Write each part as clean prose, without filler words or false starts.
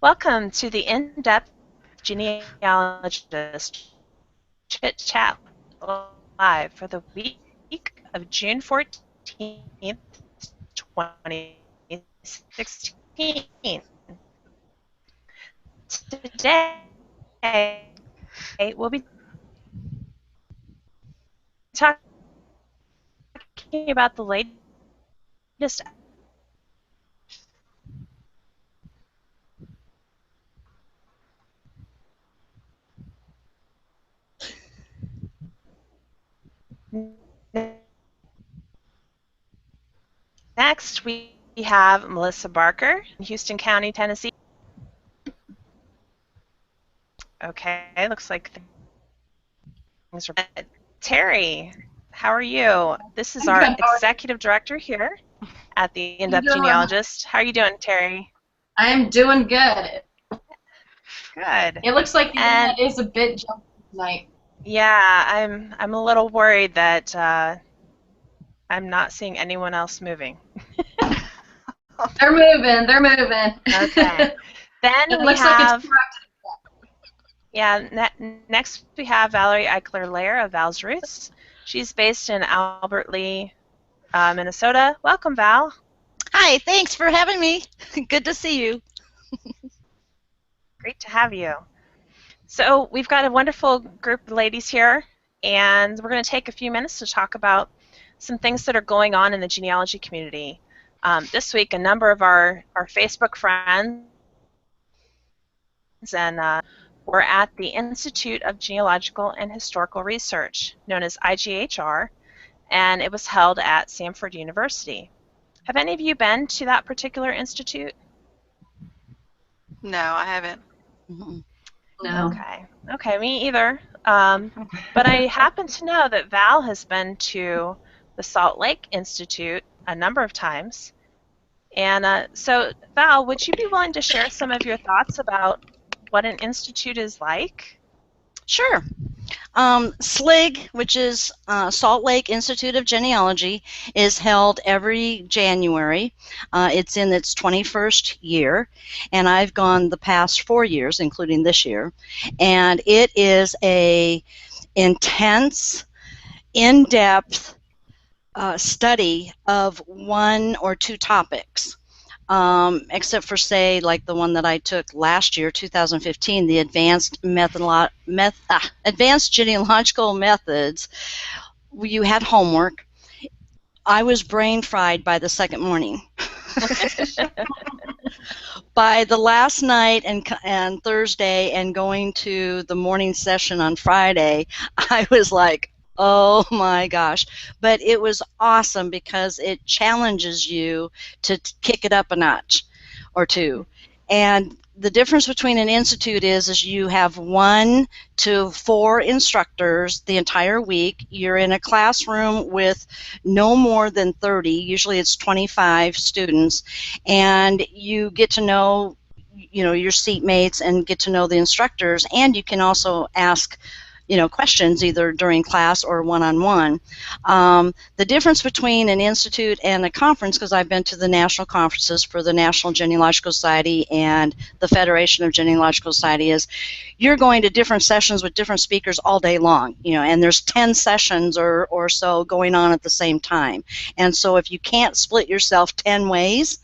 Welcome to the In-Depth Genealogist Chit Chat Live for the week of June 14th, 2016. Today, we'll be talking about the latest Next, we have Melissa Barker in Houston County, Tennessee. Okay, looks like things are good. Terry, how are you? This is I'm our good. How are you? executive director here at the I'm In-Depth doing. Genealogist. How are you doing, Terry? I'm doing good. Good. It looks like the And internet is a bit jumpy tonight. yeah, I'm a little worried that I'm not seeing anyone else moving. They're moving. They're moving. Okay. Then It we looks like it's have corrected. next we have Valerie Eichler-Lair of Val's Roots. She's based in Albert Lee, Minnesota. Welcome, Val. Hi, thanks for having me. Good to see you. Great to have you. So we've got a wonderful group of ladies here, and we're going to take a few minutes to talk about some things that are going on in the genealogy community. This week, a number of our Facebook friends and were at the Institute of Genealogical and Historical Research, known as IGHR, and it was held at Samford University. Have any of you been to that particular institute? No, I haven't. No. Okay, me either. But I happen to know that Val has been to the Salt Lake Institute a number of times. And so, Val, would you be willing to share some of your thoughts about what an institute is like? Sure. SLIG, which is Salt Lake Institute of Genealogy, is held every January. It's in its 21st year, and I've gone the past 4 years, including this year. And it is a intense, in-depth study of one or two topics. Except for, say, like the one that I took last year, 2015, the advanced genealogical methods. You had homework. I was brain fried by the second morning. By the last night and Thursday and going to the morning session on Friday, I was like, oh my gosh. But it was awesome because it challenges you to kick it up a notch or two. And the difference between an institute is you have 1 to 4 instructors the entire week. You're in a classroom with no more than 30, usually it's 25 students, and you get to know your seatmates and get to know the instructors, and you can also ask questions either during class or one-on-one. The difference between an institute and a conference, because I've been to the national conferences for the National Genealogical Society and the Federation of Genealogical Society, is you're going to different sessions with different speakers all day long, and there's 10 sessions or so going on at the same time. And so if you can't split yourself 10 ways,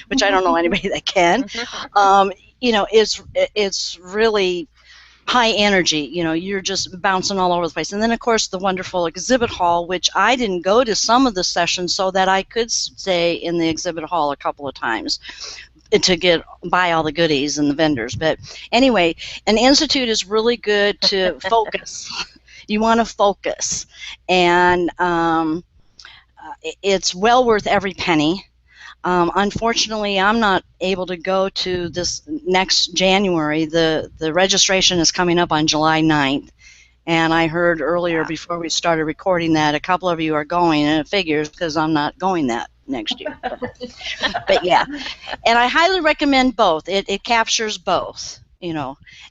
which I don't know anybody that can, it's really high energy. You're just bouncing all over the place. And then, of course, the wonderful exhibit hall, which I didn't go to some of the sessions so that I could stay in the exhibit hall a couple of times to buy all the goodies and the vendors. But anyway, an institute is really good to focus. You want to focus. And it's well worth every penny. Unfortunately, I'm not able to go to this next January. The registration is coming up on July 9th. And I heard earlier before we started recording that a couple of you are going, and it figures because I'm not going that next year. But yeah, and I highly recommend both. It captures both,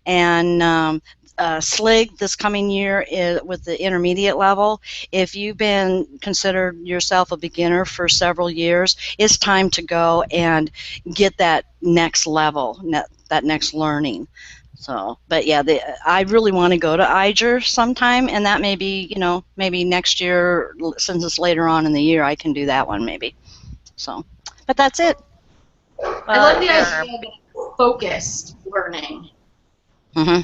and SLIG this coming year with the intermediate level. If you've been considered yourself a beginner for several years, it's time to go and get that next level, that next learning. So, but yeah, I really want to go to IGER sometime, and that may be, maybe next year, since it's later on in the year, I can do that one maybe. So, but that's it. I love the idea of focused learning. Mm-hmm.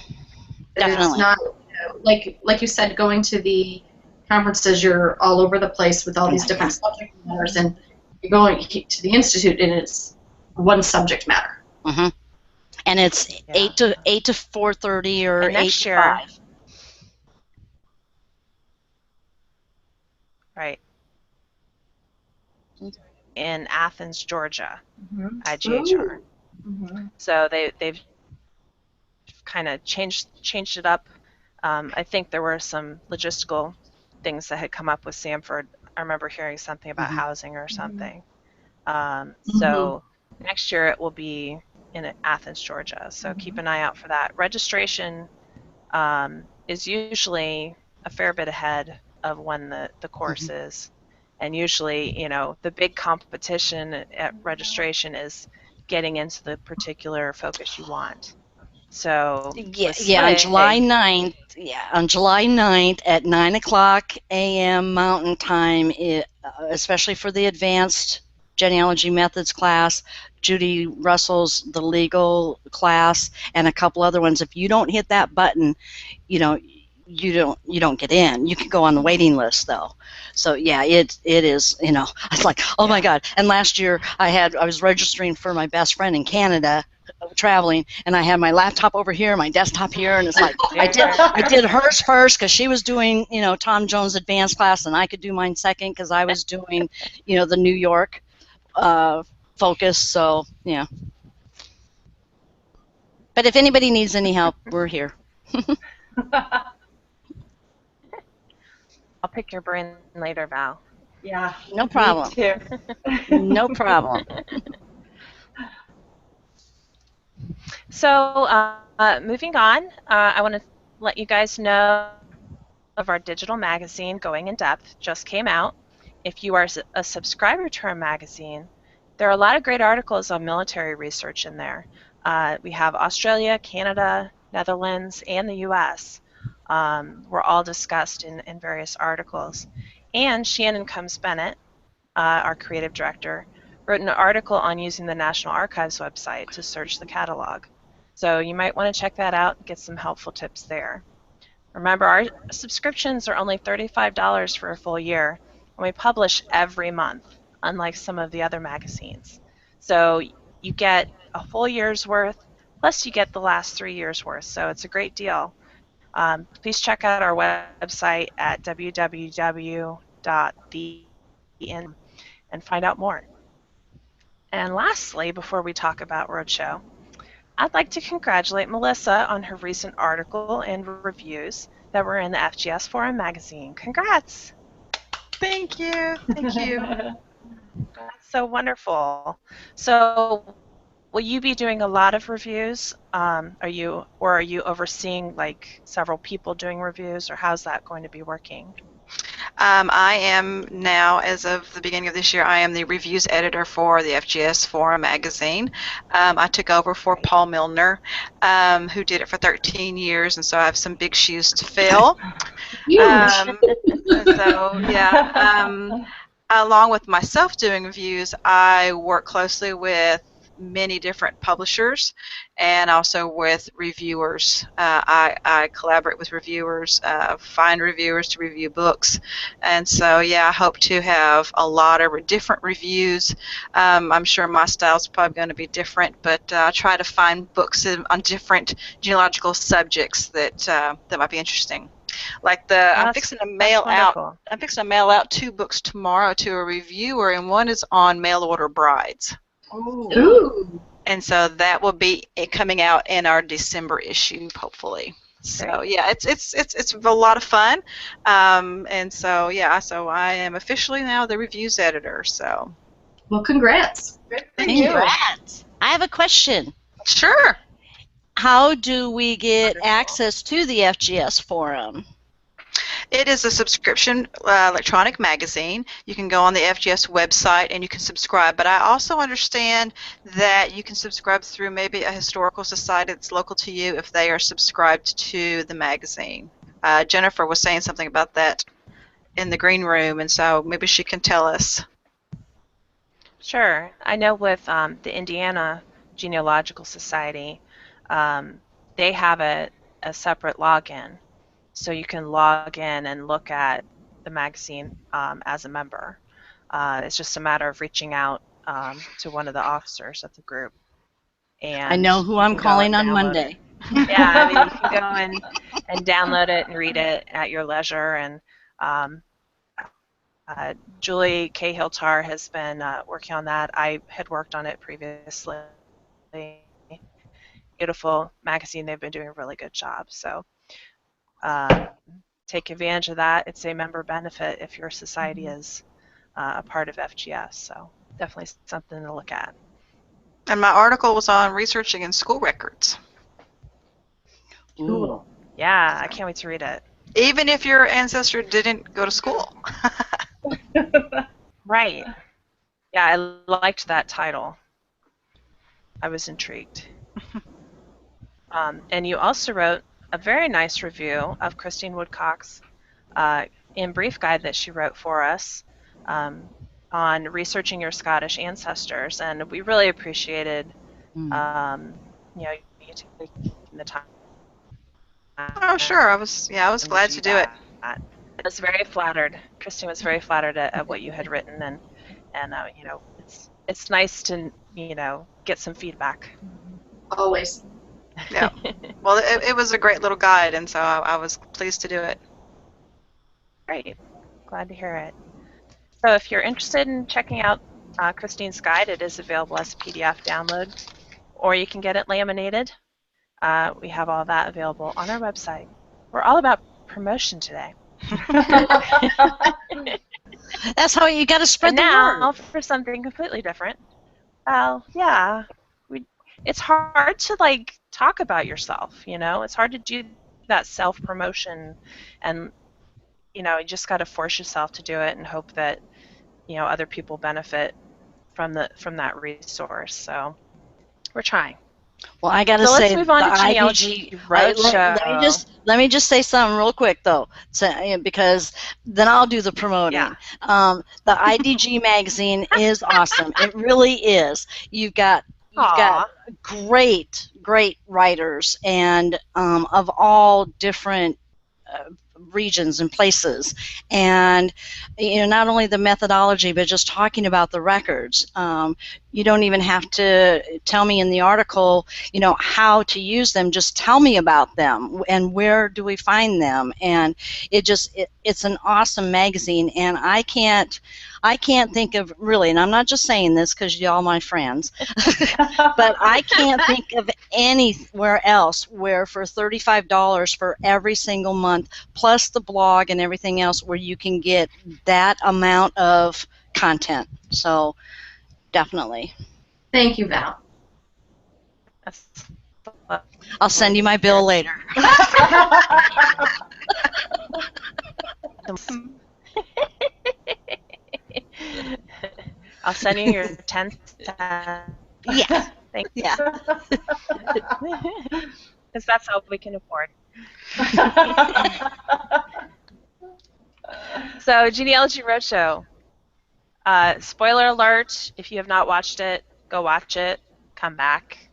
Definitely. It's not like you said, going to the conferences, you're all over the place with all these different subject matters, and you're going to the institute, and it's one subject matter. Mm-hmm. And it's 8 to 4:30 or 8 to 5. Right. In Athens, Georgia, IGHR. So they've kind of changed it up. I think there were some logistical things that had come up with Samford. I remember hearing something about housing or something. So next year it will be in Athens, Georgia. So keep an eye out for that. Registration is usually a fair bit ahead of when the course is. And usually, the big competition at registration is getting into the particular focus you want. So on July 9th, on July 9th at 9 o'clock a.m. Mountain Time, especially for the advanced genealogy methods class, Judy Russell's the legal class, and a couple other ones. If you don't hit that button, you don't get in. You can go on the waiting list though. So yeah, it is. I was like, oh my God. And last year I was registering for my best friend in Canada, traveling, and I had my laptop over here, my desktop here, and it's like I did hers first because she was doing Tom Jones advanced class, and I could do mine second because I was doing the New York focus. So yeah. But if anybody needs any help, we're here. I'll pick your brain later, Val. Yeah. No problem. Me too. No problem. So moving on, I want to let you guys know of our digital magazine, Going in Depth, just came out. If you are a subscriber to our magazine, there are a lot of great articles on military research in there. We have Australia, Canada, Netherlands, and the U.S. Were all discussed in various articles. And Shannon Combs-Bennett, our creative director, wrote an article on using the National Archives website to search the catalog. So you might want to check that out and get some helpful tips there. Remember, our subscriptions are only $35 for a full year, and we publish every month, unlike some of the other magazines. So you get a full year's worth, plus you get the last 3 years' worth, so it's a great deal. Please check out our website at www.the.in and find out more. And lastly, before we talk about Roadshow, I'd like to congratulate Melissa on her recent article and reviews that were in the FGS Forum magazine. Congrats! Thank you. Thank you. That's so wonderful. So, will you be doing a lot of reviews? Are you overseeing like several people doing reviews, or how's that going to be working? I am now, as of the beginning of this year, I am the reviews editor for the FGS Forum magazine. I took over for Paul Milner, who did it for 13 years, and so I have some big shoes to fill. Along with myself doing reviews, I work closely with many different publishers and also with reviewers. I collaborate with reviewers, find reviewers to review books, and so yeah, I hope to have a lot of different reviews. I'm sure my style is probably going to be different, but I try to find books on different genealogical subjects that might be interesting. Like I'm fixing to mail out 2 books tomorrow to a reviewer, and one is on mail order brides. Ooh. And so that will be coming out in our December issue, hopefully. So yeah, it's a lot of fun, and so yeah, so I am officially now the reviews editor. So, well, congrats. Thank you. I have a question. Sure. how do we get Wonderful. access to the FGS forum? It is a subscription electronic magazine. You can go on the FGS website and you can subscribe. But I also understand that you can subscribe through maybe a historical society that's local to you if they are subscribed to the magazine. Jennifer was saying something about that in the green room, and so maybe she can tell us. Sure. I know with the Indiana Genealogical Society, they have a separate login. So you can log in and look at the magazine as a member. It's just a matter of reaching out to one of the officers of the group. And I know who you I'm can go calling and on download Monday. it. Yeah, I mean, you can go and download it and read it at your leisure. And um, Julie Cahill-Tar has been working on that. I had worked on it previously. Beautiful magazine. They've been doing a really good job. So take advantage of that. It's a member benefit if your society is a part of FGS. So definitely something to look at. And my article was on researching in school records. Cool. Yeah, I can't wait to read it. Even if your ancestor didn't go to school. Right. Yeah, I liked that title. I was intrigued. And you also wrote a very nice review of Christine Woodcock's in brief guide that she wrote for us on researching your Scottish ancestors, and we really appreciated you taking the time. Oh, sure. I was glad to do it. I was very flattered. Christine was very flattered at what you had written, and it's nice to get some feedback. Always. Yeah. Well, it was a great little guide, and so I was pleased to do it. Great. Glad to hear it. So if you're interested in checking out Christine's guide, it is available as a PDF download, or you can get it laminated. We have all that available on our website. We're all about promotion today. That's how you got to spread and the now word. for something completely different. Well, yeah, it's hard to talk about yourself. It's hard to do that self-promotion, and you just got to force yourself to do it and hope that other people benefit from that resource. So we're trying. Well, I got to So say, let's move on the to Genealogy IDG Roadshow. let me just say something real quick though, because then I'll do the promoting. Yeah. The IDG magazine is awesome. It really is. You've got great writers and of all different regions and places, and not only the methodology but just talking about the records. You don't even have to tell me in the article how to use them. Just tell me about them and where do we find them, and it's an awesome magazine. And I can't think of really, and I'm not just saying this because y'all my friends, but I can't think of anywhere else where for $35 for every single month, plus the blog and everything else, where you can get that amount of content. So definitely. Thank you, Val. I'll send you my bill later. I'll send you your 10 cents. Yeah. Thank you. Yeah. Because that's all we can afford. So, Genealogy Roadshow. Spoiler alert, if you have not watched it, go watch it, come back.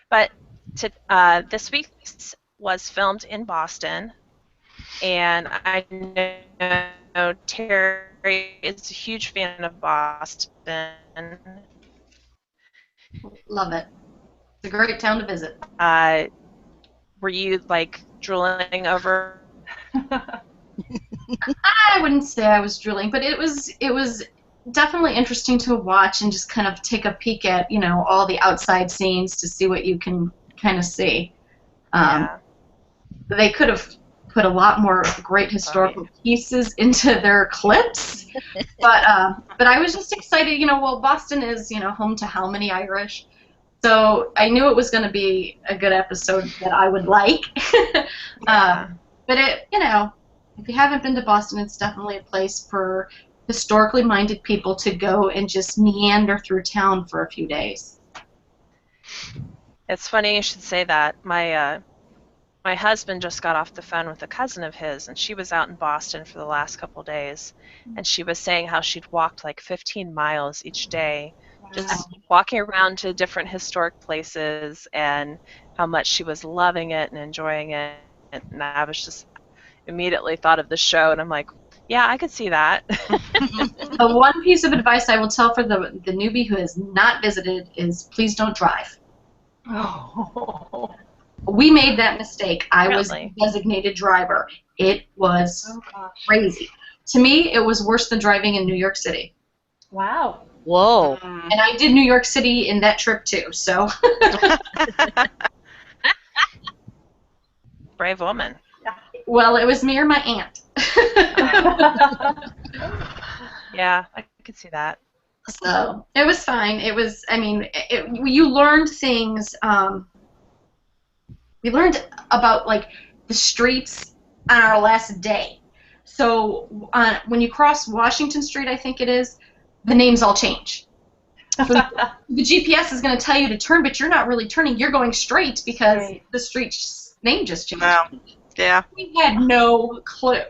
But this week was filmed in Boston, and I know Terry is a huge fan of Boston. Love it. It's a great town to visit. Were you drooling over? I wouldn't say I was drooling, but it was definitely interesting to watch and just kind of take a peek at all the outside scenes to see what you can kind of see. Yeah. They could have put a lot more great historical pieces into their clips, but I was just excited. Well, Boston is home to how many Irish? So I knew it was going to be a good episode that I would like. Yeah. But if you haven't been to Boston, it's definitely a place for historically minded people to go and just meander through town for a few days. It's funny you should say that. My husband just got off the phone with a cousin of his, and she was out in Boston for the last couple days, and she was saying how she'd walked like 15 miles each day, just walking around to different historic places, and how much she was loving it and enjoying it. And I was just immediately thought of the show, and I'm like, yeah, I could see that. The one piece of advice I will tell for the newbie who has not visited is please don't drive. Oh. We made that mistake. I was Really? the designated driver. It was crazy. To me, it was worse than driving in New York City. Wow. Whoa. And I did New York City in that trip too, so. Brave woman. Well, it was me or my aunt. Yeah, I could see that. So it was fine. It was, you learned things. We learned about like the streets on our last day. So when you cross Washington Street, I think it is, the names all change. So the GPS is going to tell you to turn, but you're not really turning. You're going straight because the street's name just changed. Wow. Yeah. We had no clue.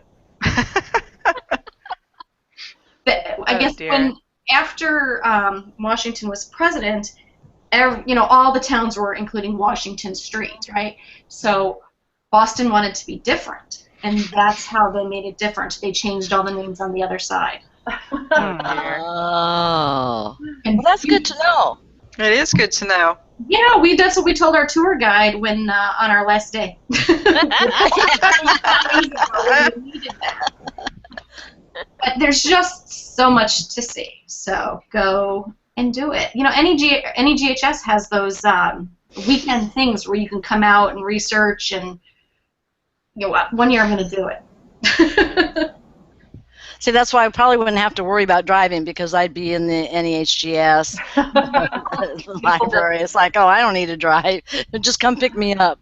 I guess dear. when after Washington was president, all the towns were including Washington Street, right? So Boston wanted to be different, and that's how they made it different. They changed all the names on the other side. Oh. And Well, that's good to know. It is good to know. Yeah, that's what we told our tour guide when on our last day. We needed that. But there's just so much to see, so go and do it. Any GHS has those weekend things where you can come out and research, and one year I'm going to do it. See, that's why I probably wouldn't have to worry about driving because I'd be in the NEHGS library. It's like, oh, I don't need to drive. Just come pick me up.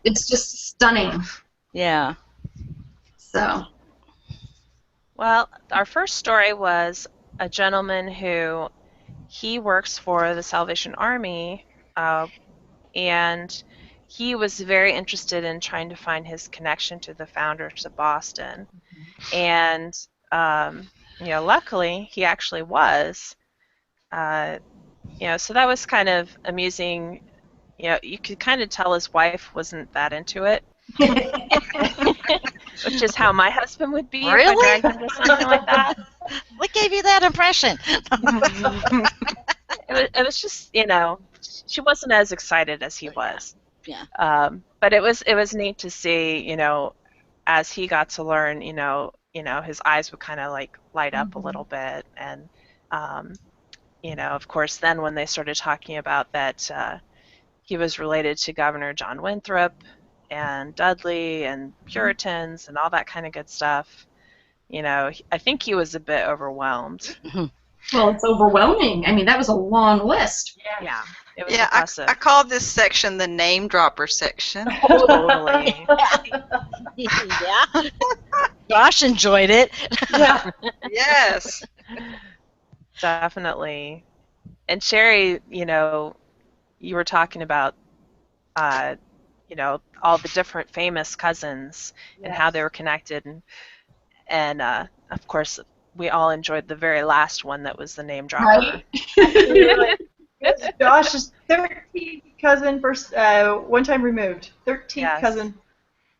It's just stunning. Yeah. So. Well, our first story was a gentleman who he works for the Salvation Army, and he was very interested in trying to find his connection to the founders of Boston. And luckily he actually was. So that was kind of amusing. You could kind of tell his wife wasn't that into it. Which is how my husband would be Really? if I dragged him to something like that. What gave you that impression? It was just, she wasn't as excited as he was. Yeah. But it was neat to see, as he got to learn, his eyes would kind of like light up a little bit, and of course, then when they started talking about that he was related to Governor John Winthrop and Dudley and Puritans and all that kind of good stuff, I think he was a bit overwhelmed. Well, it's overwhelming. That was a long list. Yeah, it was Yeah, impressive. I call this section the name dropper section. Totally. Yeah. Josh enjoyed it. Yeah. Yes. Definitely. And Sherry, you were talking about, all the different famous cousins and how they were connected, and of course, we all enjoyed the very last one that was the name dropper. Right. Josh's 13th cousin, first one time removed. 13th Yes. cousin,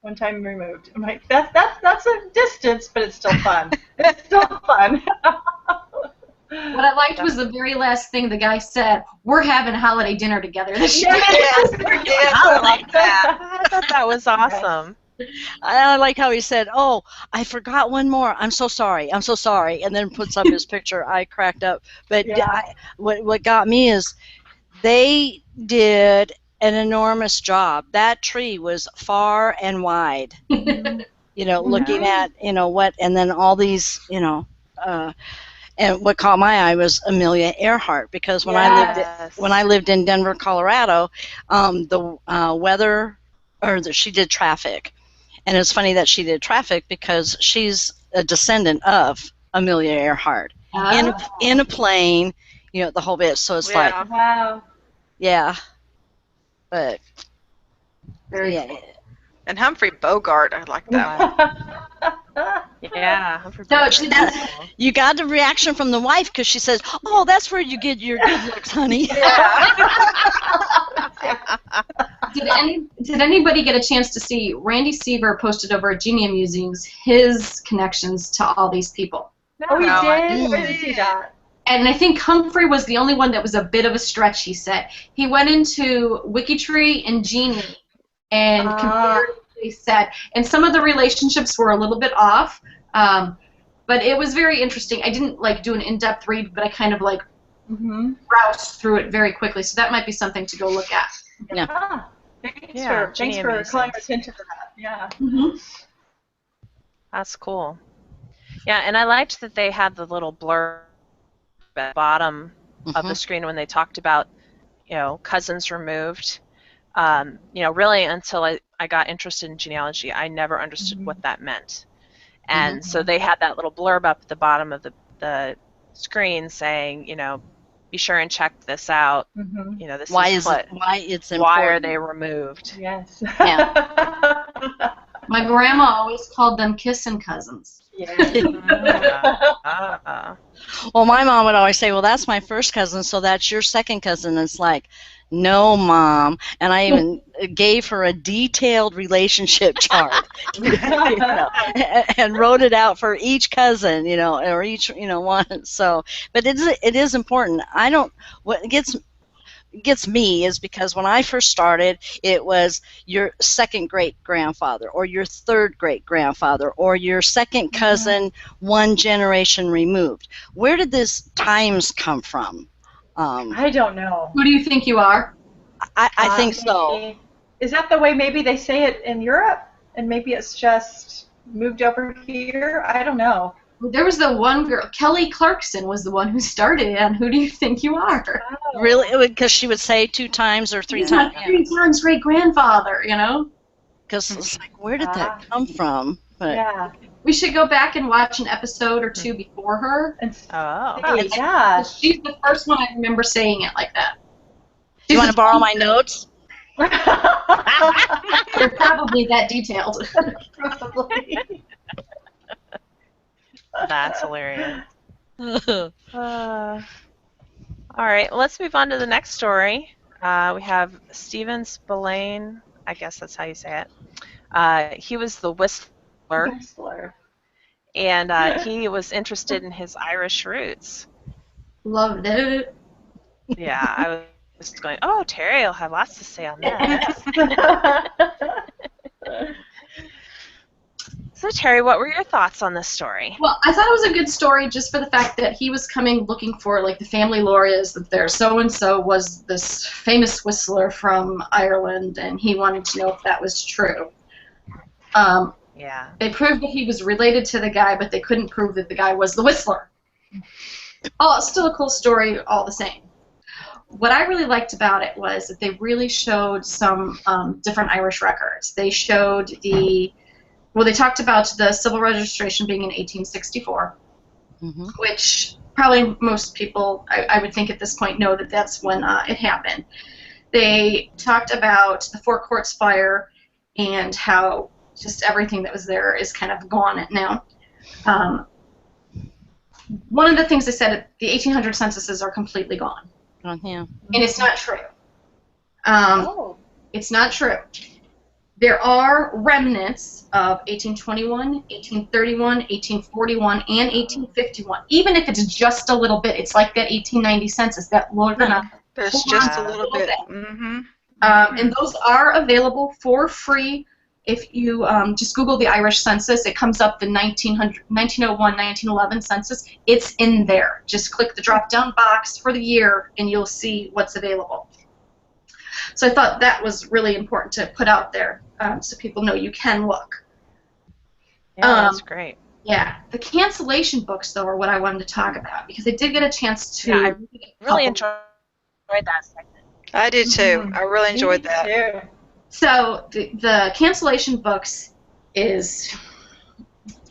one time removed. I'm like, that's a distance, but it's still fun. It's still fun. What I liked was the very last thing the guy said, "We're having holiday dinner together this year." Yes, I like that. I thought that was awesome. I like how he said, "Oh, I forgot one more. I'm so sorry. I'm so sorry," and then puts up his picture. I cracked up. But Yeah. what got me is they did an enormous job. That tree was far and wide. Looking at what, and then all these, And what caught my eye was Amelia Earhart, because Yes. when I lived in Denver, Colorado, the weather, she did traffic, and it's funny that she did traffic because she's a descendant of Amelia Earhart in a plane, the whole bit. So it's like, Yeah. Wow. yeah, but Very yeah. cool. And Humphrey Bogart, I like that one. Yeah. Humphrey No, Bogart. she- That's cool. You got the reaction from the wife because she says, "Oh, that's where you get your good looks, honey." Did anybody get a chance to see Randy Seaver posted over at Genia Musings his connections to all these people? Oh, he No, I did? didn't I didn't see that. And I think Humphrey was the only one that was a bit of a stretch, he said. He went into Wikitree and Genie and compared what they said. And some of the relationships were a little bit off, but it was very interesting. I didn't do an in-depth read, but I kind of browsed through it very quickly. So that might be something to go look at. Yeah. Ah, thanks Yeah, for Genia calling Musings. our attention to that. Yeah. That's cool. Yeah, and I liked that they had the little blurb at the bottom of the screen when they talked about, cousins removed. Really until I got interested in genealogy, I never understood what that meant. And so they had that little blurb up at the bottom of the screen saying, be sure and check this out. This Why is it's important. why are they removed? Yes. My grandma always called them kissing cousins. Well, my mom would always say, "Well, that's my first cousin, so that's your second cousin." It's like, no, Mom. And I even gave her a detailed relationship chart, and wrote it out for each cousin, or each, one. So, but it is important. What gets me is because when I first started, it was your second great grandfather or your third great grandfather or your second cousin, one generation removed. Where did these times come from? I don't know. Who do you think you are? I think so. Is that the way maybe they say it in Europe? And maybe it's just moved over here? I don't know. There was the one girl, Kelly Clarkson was the one who started it on Who Do You Think You Are? Oh. Really? Because she would say 2 times or 3 times. My 3 times great grandfather, Because it's like, where did that come from? But Yeah. We should go back and watch an episode or 2 before her. Yeah. She's the first one I remember saying it like that. Do you want to borrow my notes? They're probably that detailed. Probably. That's hilarious. All right, let's move on to the next story. We have Stephen Spillane. I guess that's how you say it. He was the Whistler, and he was interested in his Irish roots. Loved it. Yeah, I was going, oh, Terry will have lots to say on that. So, Terry, what were your thoughts on this story? Well, I thought it was a good story just for the fact that he was coming looking for, the family lore is that their so-and-so was this famous whistler from Ireland, and he wanted to know if that was true. Yeah. They proved that he was related to the guy, but they couldn't prove that the guy was the whistler. Oh, it's still a cool story all the same. What I really liked about it was that they really showed some different Irish records. They showed they talked about the civil registration being in 1864, which probably most people, I would think at this point, know that that's when it happened. They talked about the Four Courts fire and how just everything that was there is kind of gone now. One of the things they said, the 1800 censuses are completely gone. Yeah. And it's not true. It's not true. There are remnants of 1821, 1831, 1841, and 1851. Even if it's just a little bit, it's like that 1890 census that we're gonna. There's just a little bit. And those are available for free. If you just Google the Irish census, it comes up the 1901, 1911 census. It's in there. Just click the drop-down box for the year, and you'll see what's available. So I thought that was really important to put out there so people know you can look. Yeah, that's great. Yeah, the cancellation books, though, are what I wanted to talk about because I did get a chance to Yeah, I read a really couple. enjoyed that segment. I did too. I really enjoyed Me that. too. So the cancellation books is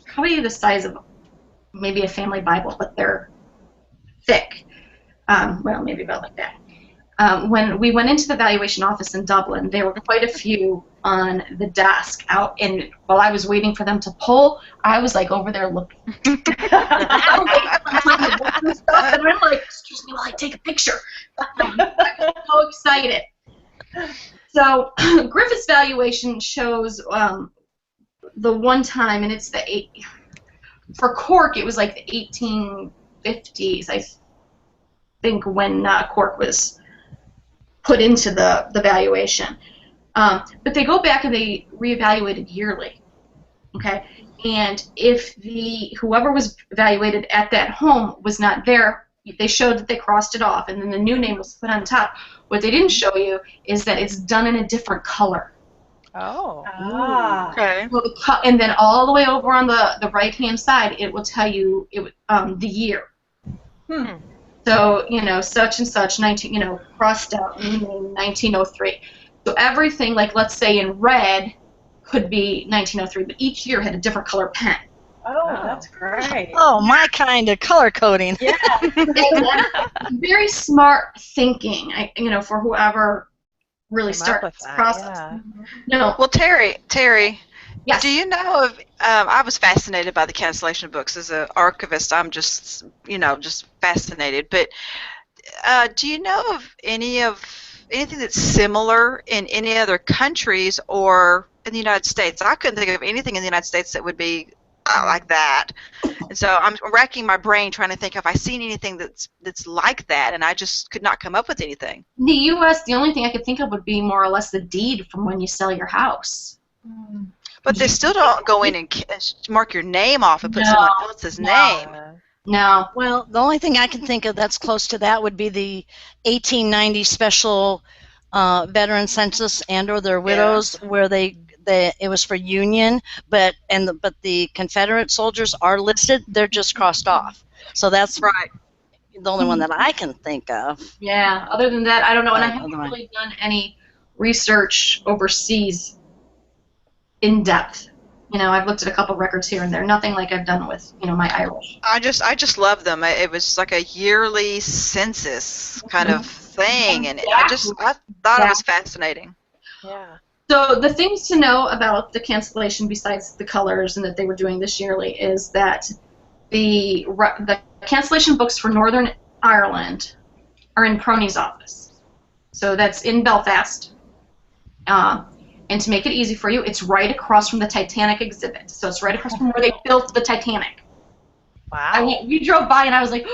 probably the size of maybe a family Bible, but they're thick. Well, maybe about like that. When we went into the valuation office in Dublin, there were quite a few on the desk out, and while I was waiting for them to pull, I was like over there looking. I was like trying to look through stuff, and I'm like, excuse me while I take a picture. I'm so excited. So Griffith's valuation shows the one time, and it's for Cork, it was like the 1850s, I think, when Cork was put into the valuation. But they go back and they reevaluate it yearly. Okay, and if whoever was evaluated at that home was not there, they showed that they crossed it off, and then the new name was put on top. What they didn't show you is that it's done in a different color. Oh. Ah. Okay. Well, and then all the way over on the right-hand side, it will tell you the year. Hmm. So, such and such, crossed out, 1903. So everything, like, let's say in red, could be 1903, but each year had a different color pen. Oh, that's great. Oh, my kind of color coding. Yeah. Very smart thinking, for whoever really Came up starts with this that, process. yeah. No, Well, Terry, yes. do you know of? I was fascinated by the cancellation books as an archivist. I'm just fascinated. But do you know of anything that's similar in any other countries or in the United States? I couldn't think of anything in the United States that would be like that. And so I'm racking my brain trying to think if I've seen anything that's like that, and I just could not come up with anything. In the U.S., the only thing I could think of would be more or less the deed from when you sell your house. But they still don't go in and mark your name off and put No, someone else's no. name. No. Well, the only thing I can think of that's close to that would be the 1890 special veteran census and/or their widows, where it was for Union, but the Confederate soldiers are listed. They're just crossed off. So that's Right. the only one that I can think of. Yeah, other than that, I don't know. And I haven't Otherwise- really done any research overseas in depth. I've looked at a couple records here and there. Nothing like I've done with, my Irish. I just love them. It was like a yearly census kind of thing, and I thought it was fascinating. Yeah. So the things to know about the cancellation, besides the colors and that they were doing this yearly, is that the cancellation books for Northern Ireland are in Prony's office. So that's in Belfast. And to make it easy for you, it's right across from the Titanic exhibit. So it's right across from where they built the Titanic. Wow. We drove by and I was like, it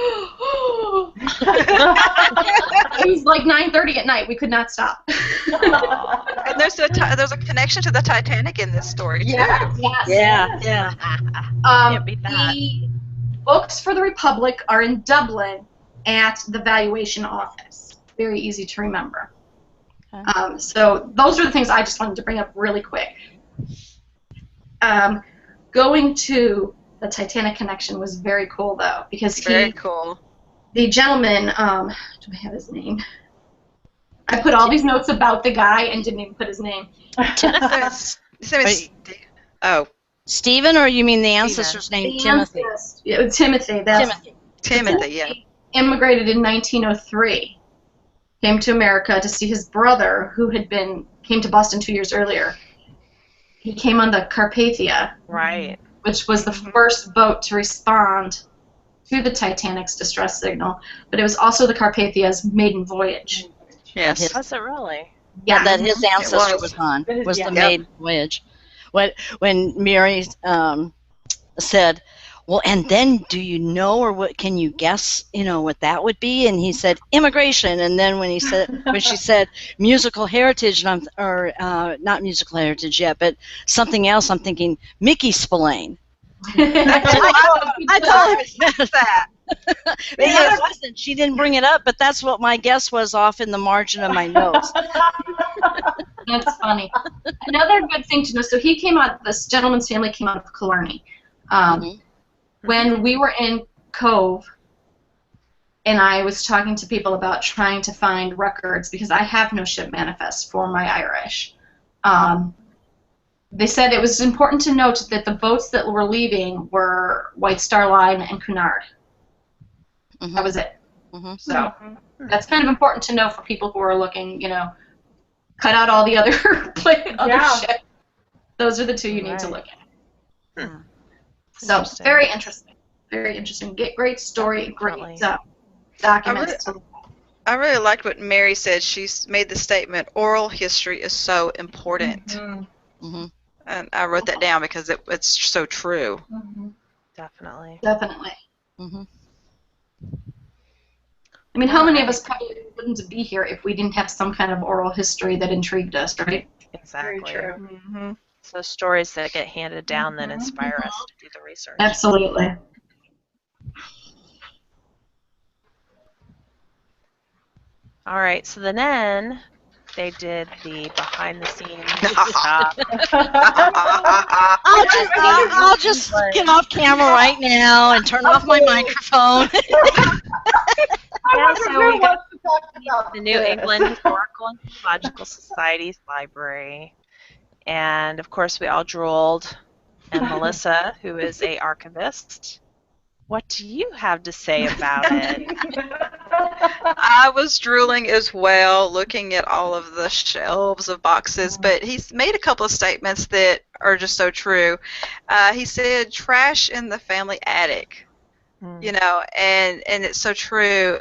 was like 9:30 at night. We could not stop. And there's a connection to the Titanic in this story too. Yes. Yeah. Can't beat that. The books for the Republic are in Dublin at the valuation office. Very easy to remember. Okay. So those are the things I just wanted to bring up really quick. Going to the Titanic connection was very cool, though, because Very cool. the gentleman, do I have his name? I put all these notes about the guy and didn't even put his name. Oh, Stephen, or you mean the ancestor's name, Timothy? Yeah, Timothy. That's Timothy, yeah. immigrated in 1903. Came to America to see his brother, who came to Boston 2 years earlier. He came on the Carpathia, Right. which was the first boat to respond to the Titanic's distress signal, but it was also the Carpathia's maiden voyage. Yes. Was it really? Yeah, that his ancestor was. was on, was the Yep. maiden voyage. When Mary said, well, and then do you know, or what can you guess, what that would be? And he said, immigration. And then when she said musical heritage, not musical heritage yet, but something else, I'm thinking Mickey Spillane. I told her that. It wasn't. She didn't bring it up, but that's what my guess was off in the margin of my notes. That's funny. Another good thing to know, so this gentleman's family came out of Killarney. When we were in Cove, and I was talking to people about trying to find records because I have no ship manifest for my Irish. They said it was important to note that the boats that were leaving were White Star Line and Cunard. Mhm. That was it. Mhm. So Mhm. that's kind of important to know for people who are looking, cut out all the other Yeah. ships. Those are the two you need to Right. look at. Hmm. So Interesting. very interesting. Very interesting. Great story, Definitely. great documents. I really liked what Mary said. She made the statement, oral history is so important. Mhm. Mhm. And I wrote that down because it's so true. Mhm. Definitely. Definitely. Mhm. I mean, how All many of right. us probably wouldn't be here if we didn't have some kind of oral history that intrigued us, right? Very Exactly. true. Mm-hmm. So stories that get handed down then Mhm. inspire us to do the research. Absolutely. All right. So then they did the behind the scenes stuff. I'll just get off camera right now and turn off my microphone. Yeah, so we got wants to talk about the New this. England Historical and Theological Society's library. And of course, we all drooled. And Melissa, who is a archivist, what do you have to say about it? I was drooling as well, looking at all of the shelves of boxes, but he's made a couple of statements that are just so true. He said, trash in the family attic, Hmm. and it's so true.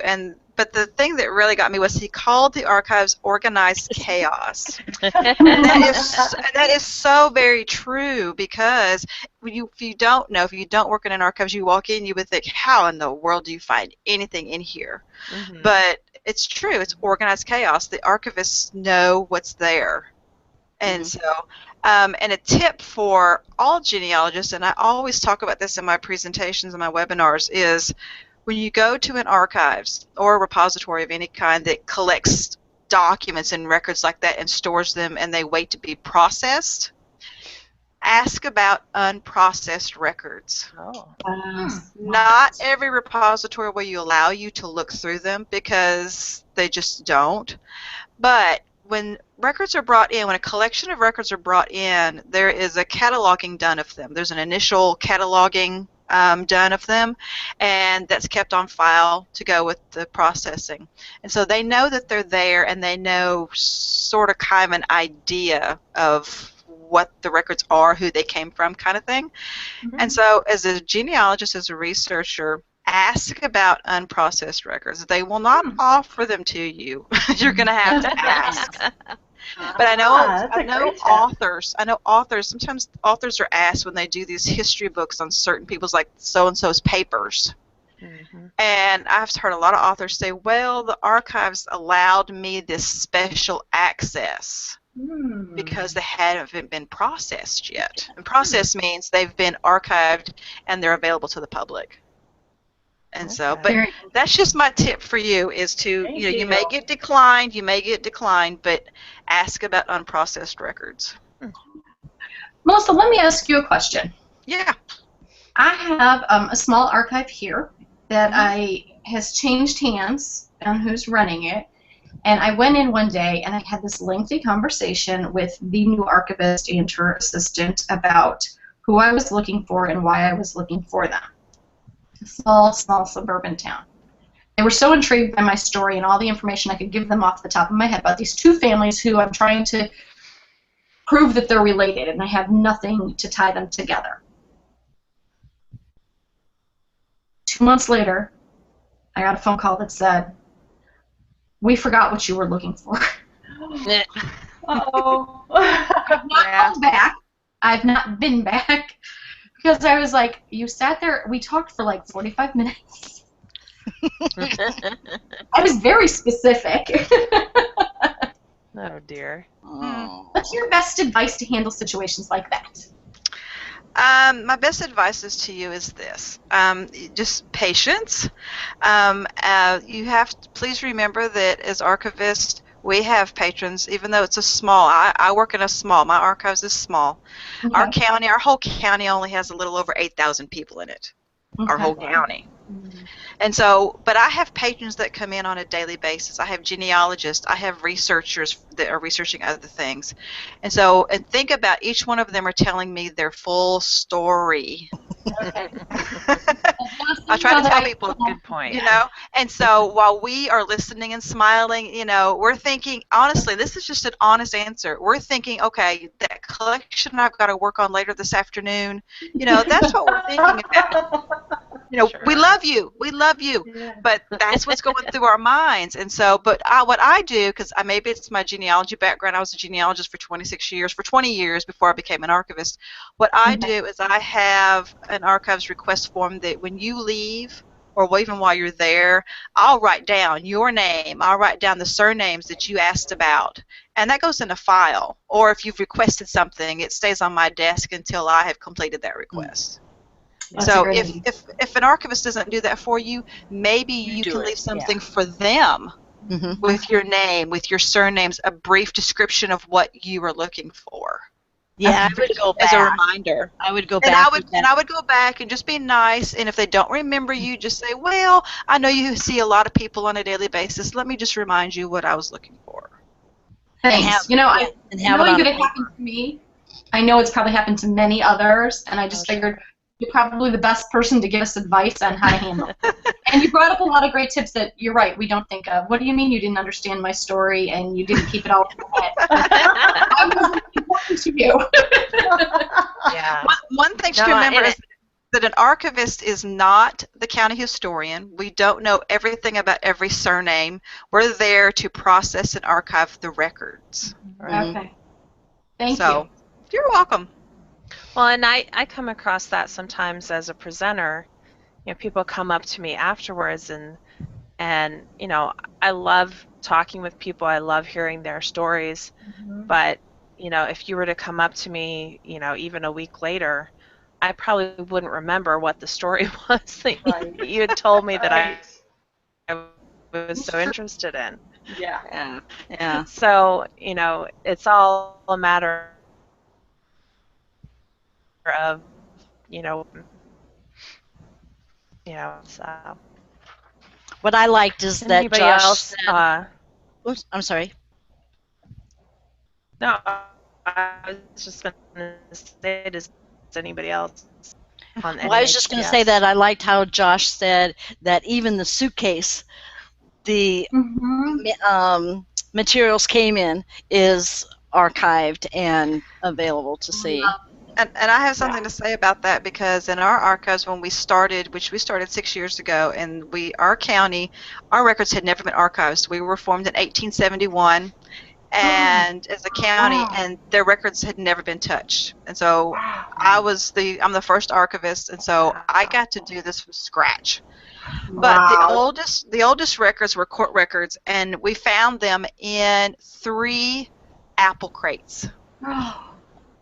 But the thing that really got me was he called the archives organized chaos. And that is so very true because if you don't know, if you don't work in an archives, you walk in, you would think, how in the world do you find anything in here? Mhm. But it's true. It's organized chaos. The archivists know what's there. And so, and a tip for all genealogists, and I always talk about this in my presentations and my webinars, is when you go to an archives or a repository of any kind that collects documents and records like that and stores them and they wait to be processed, ask about unprocessed records. Oh. Not every repository will allow you to look through them because they just don't. But when records are brought in, when a collection of records are brought in, there is a cataloging done of them. There's an initial cataloging done of them, and that's kept on file to go with the processing. And so they know that they're there, and they know sort of kind of an idea of what the records are, who they came from, kind of thing. And so as a genealogist, as a researcher, ask about unprocessed records. They will not offer them to you. You're going to have to ask. But I know authors. I know authors. Sometimes authors are asked when they do these history books on certain people's, like so and so's papers. Mm-hmm. And I've heard a lot of authors say, "Well, the archives allowed me this special access because they haven't been processed yet." And processed means they've been archived and they're available to the public. And so, but that's just my tip for you is to, you may get declined, but ask about unprocessed records. Melissa, let me ask you a question. Yeah. I have a small archive here that has changed hands on who's running it. And I went in one day and I had this lengthy conversation with the new archivist and her assistant about who I was looking for and why I was looking for them. A small suburban town. They were so intrigued by my story and all the information I could give them off the top of my head about these two families who I'm trying to prove that they're related, and I have nothing to tie them together. 2 months later, I got a phone call that said, "We forgot what you were looking for." Uh-oh. I've not called back. I've not been back because I was like, you sat there. We talked for like 45 minutes. I was very specific. Oh dear. What's your best advice to handle situations like that? My best advice is to you is this: just patience. You have to, please remember that as archivists, we have patrons, even though it's a small. I work in a small. My archives is small. Okay. Our whole county, only has a little over 8,000 people in it. our Okay. whole county. And so, but I have patrons that come in on a daily basis. I have genealogists. I have researchers that are researching other things. And so, and think about each one of them are telling me their full story. Okay. I try to tell people, Good point. you know, and so while we are listening and smiling, you know, we're thinking, honestly, this is just an honest answer. We're thinking, okay, that collection I've got to work on later this afternoon, you know, that's what we're thinking about. You know, we Sure. love you, Yeah. but that's what's going through our minds. And so, but what I do, because maybe it's my genealogy background, I was a genealogist for 26 years, for 20 years before I became an archivist. What I do is I have an archives request form that when you leave, or even while you're there, I'll write down your name, I'll write down the surnames that you asked about, and that goes in a file. Or if you've requested something, it stays on my desk until I have completed that request. That's a So great if, idea. if an archivist doesn't do that for you, maybe you do can it, leave something for them with your name, with your surnames, a brief description of what you are looking for. Yeah, I would go As a back. reminder. I would go And back. I would go back and just be nice, and if they don't remember you, just say, well, I know you see a lot of people on a daily basis. Let me just remind you what I was looking for. And have, Thanks. You know, yeah, and have it knowing on that a it happened paper. to me, I know it's probably happened to many others, and I just figured you're probably the best person to give us advice on how to handle it. And you brought up a lot of great tips that you're right, we don't think of. What do you mean you didn't understand my story and you didn't keep it all in your head? I wasn't important to you. Yeah. One thing to No, remember and is that an archivist is not the county historian. We don't know everything about every surname. We're there to process and archive the records. Okay. Thank So, you. you're welcome. Well, and I come across that sometimes as a presenter. You know, people come up to me afterwards and you know, I love talking with people. I love hearing their stories. But, you know, if you were to come up to me, you know, even a week later, I probably wouldn't remember what the story was that Right. you had told me that Right. I was so interested in. Yeah. Yeah, yeah. So, you know, it's all a matter of, you know, so. What I liked is that Anybody Josh else? said, oops, I'm sorry. No, I was just going to say, does anybody else on Well, I any was just going to say HGS? that I liked how Josh said that even the suitcase the materials came in is archived and available to see. And I have something to say about that because in our archives, when we started, which we started 6 years ago, and our county, our records had never been archived. We were formed in 1871, and as a county, and their records had never been touched. And so I'm the first archivist, and so I got to do this from scratch. But the oldest records were court records, and we found them in 3 apple crates.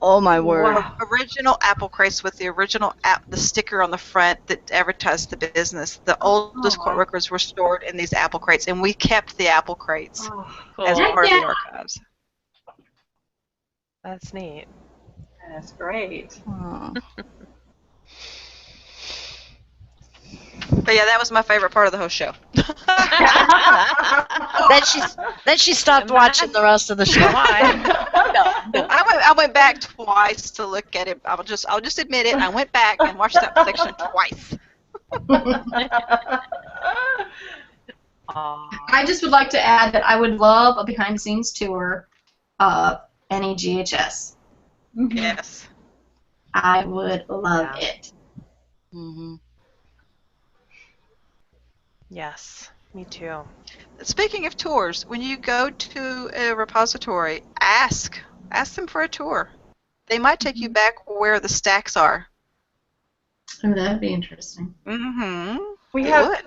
Oh my word! Original apple crates with the original the sticker on the front that advertised the business. The oldest court records were stored in these apple crates, and we kept the apple crates as Cool. part of the archives. That's neat. That's great. Oh. But yeah, that was my favorite part of the whole show. Then she stopped watching the rest of the show. I went back twice to look at it. I'll just admit it. I went back and watched that section twice. I just would like to add that I would love a behind-the-scenes tour of any GHS. Yes. I would love it. Mm-hmm. Yes, me too. Speaking of tours, when you go to a repository, ask them for a tour. They might take you back where the stacks are. Oh, that would be interesting. Mm-hmm. We It have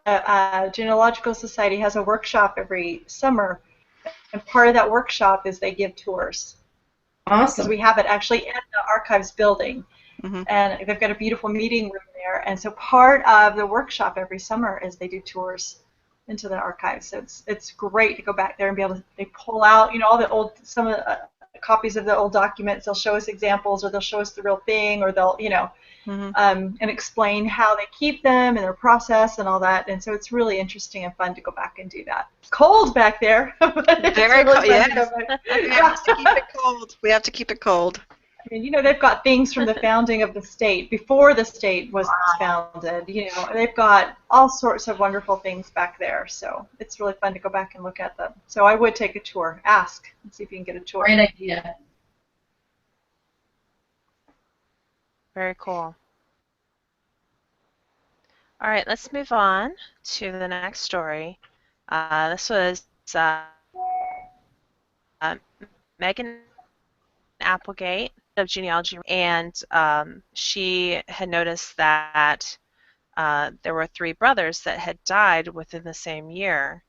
a Genealogical Society has a workshop every summer, and part of that workshop is they give tours. Because Awesome. we have it actually in the archives building, Mm-hmm. and they've got a beautiful meeting room there. And so part of the workshop every summer is they do tours into the archives. So it's great to go back there and be able to they pull out all the old copies of the old documents. They'll show us examples, or they'll show us the real thing, or they'll, and explain how they keep them and their process and all that. And so it's really interesting and fun to go back and do that. It's cold back there. Very cold. Yes. We have to keep it cold. We have to keep it cold. I mean, they've got things from the founding of the state, before the state was founded. They've got all sorts of wonderful things back there. So it's really fun to go back and look at them. So I would take a tour. Ask and see if you can get a tour. Great idea. Very cool. All right, let's move on to the next story. This was Megan Applegate of genealogy, and she had noticed that there were 3 brothers that had died within the same year.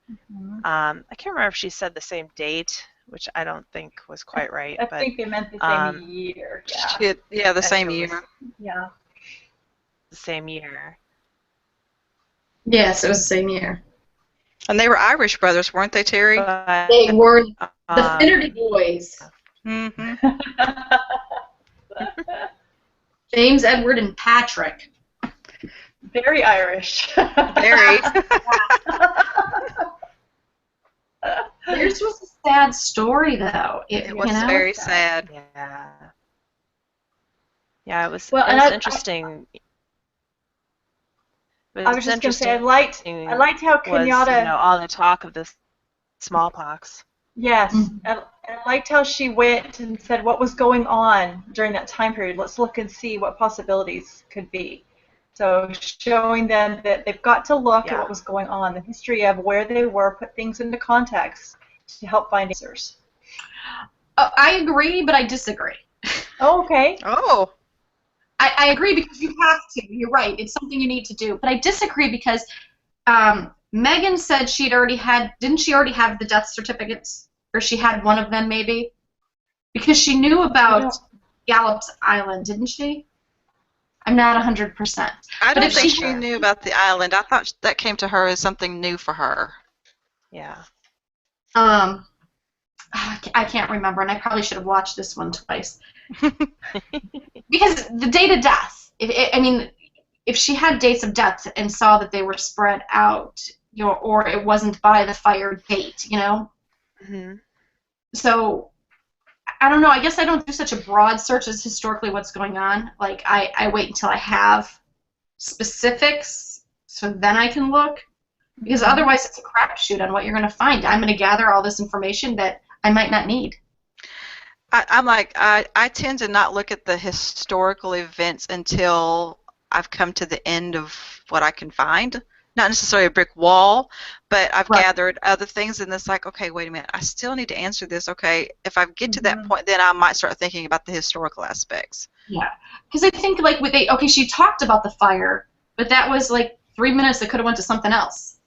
I can't remember if she said the same date, which I don't think was quite right. I think they meant the same year. Yeah, the same year. Yeah. The same year. Yes, it was the same year. And they were Irish brothers, weren't they, Terry? They were the Finnerty boys. Mm-hmm. James, Edward, and Patrick. Very Irish. Very. Theirs was a sad story, though. It was very sad. Yeah. Yeah, it was, well, it was interesting. I was just going to say, I liked how Kenyatta... all the talk of this smallpox. Yes, and I liked how she went and said what was going on during that time period. Let's look and see what possibilities could be. So showing them that they've got to look at what was going on, the history of where they were, put things into context to help find answers. I agree, but I disagree. Oh, okay. Oh. I agree because you have to. You're right. It's something you need to do. But I disagree because Megan said she'd already had, didn't she already have the death certificates? Or she had one of them maybe? Because she knew about Gallup's Island, didn't she? I'm not 100%. I don't think she knew about the island. I thought that came to her as something new for her. Yeah. I can't remember, and I probably should have watched this one twice. Because the date of death, if she had dates of death and saw that they were spread out, or it wasn't by the fire date, Mm-hmm. So, I don't know. I guess I don't do such a broad search as historically what's going on. Like, I wait until I have specifics, so then I can look. Because otherwise it's a crapshoot on what you're going to find. I'm going to gather all this information that I might not need. I tend to not look at the historical events until I've come to the end of what I can find. Not necessarily a brick wall, but I've gathered other things, and it's like, okay, wait a minute, I still need to answer this. Okay, if I get to that point, then I might start thinking about the historical aspects. Yeah, because I think she talked about the fire, but that was like 3 minutes that could have went to something else.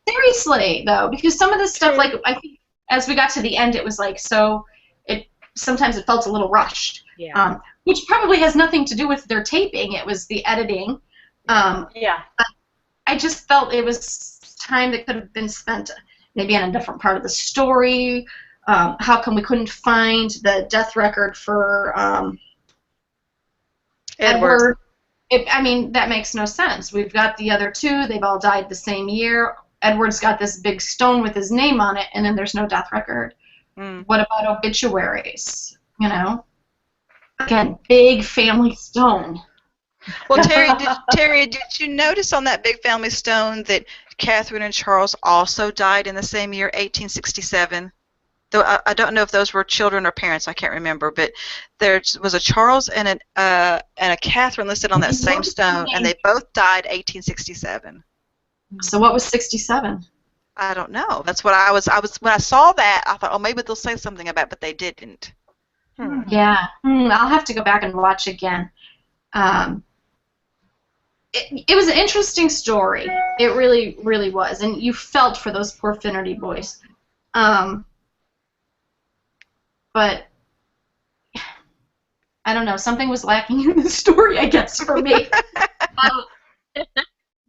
Seriously, though, because some of this stuff, like, I think as we got to the end, it was like, sometimes it felt a little rushed. Yeah. Which probably has nothing to do with their taping. It was the editing. I just felt it was time that could have been spent maybe on a different part of the story. How come we couldn't find the death record for Edward? That makes no sense. We've got the other 2. They've all died the same year. Edward's got this big stone with his name on it, and then there's no death record. What about obituaries? Again, big family stone. Well, Terry, did you notice on that big family stone that Catherine and Charles also died in the same year, 1867? Though I don't know if those were children or parents, I can't remember, but there was a Charles and a Catherine listed on that same stone, and they both died 1867. So what was 67? I don't know. That's what I was when I saw that, I thought, oh, maybe they'll say something about it, but they didn't. Yeah. I'll have to go back and watch again. It was an interesting story. It really, really was. And you felt for those poor Finnerty boys. But I don't know. Something was lacking in the story, I guess, for me.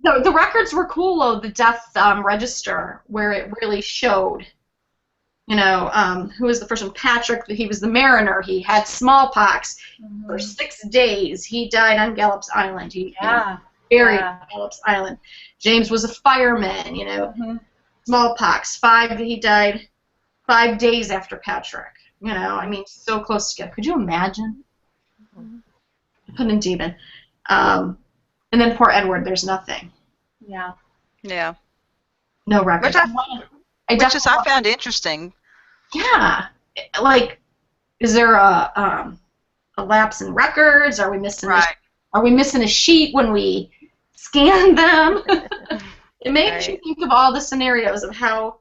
The records were cool, though, the death register, where it really showed who was the first one? Patrick, he was the mariner. He had smallpox for 6 days. He died on Gallup's Island. He buried on Gallup's Island. James was a fireman, smallpox. He died 5 days after Patrick. I mean, so close together. Could you imagine? Couldn't even. And then poor Edward, there's nothing. Yeah. Yeah. No records. Which I found interesting. Yeah. Like, is there a lapse in records? Are we missing are we missing a sheet when we scan them? It makes you think of all the scenarios of how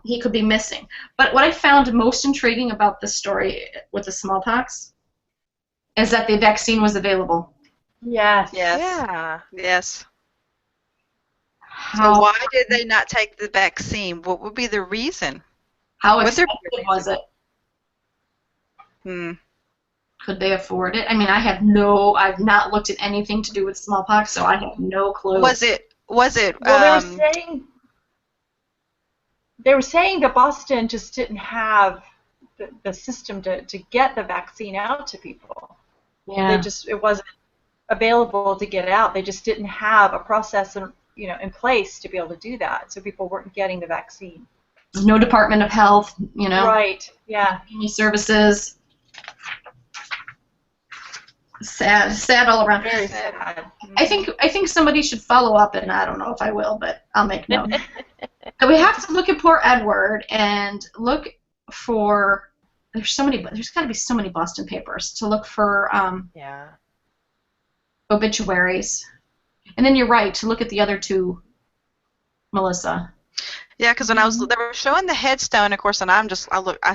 he could be missing. But what I found most intriguing about this story with the smallpox is that the vaccine was available. Yes. Yeah. Yes. How, So why did they not take the vaccine? What would be the reason? how expensive was it? Could they afford it? I mean, I've not looked at anything to do with smallpox, so I have no clue. Was it? Well, they were saying that Boston just didn't have the system to get the vaccine out to people. Yeah. It wasn't available to get out. They just didn't have a process in place to be able to do that. So people weren't getting the vaccine. No Department of Health, Right. Yeah. Family Services. Sad all around. Very sad. I think somebody should follow up, and I don't know if I will, but I'll make note. So we have to look at poor Edward and look for. There's got to be so many Boston papers to look for obituaries, and then you're right to look at the other two, Melissa. Yeah, because when they were showing the headstone, of course, and I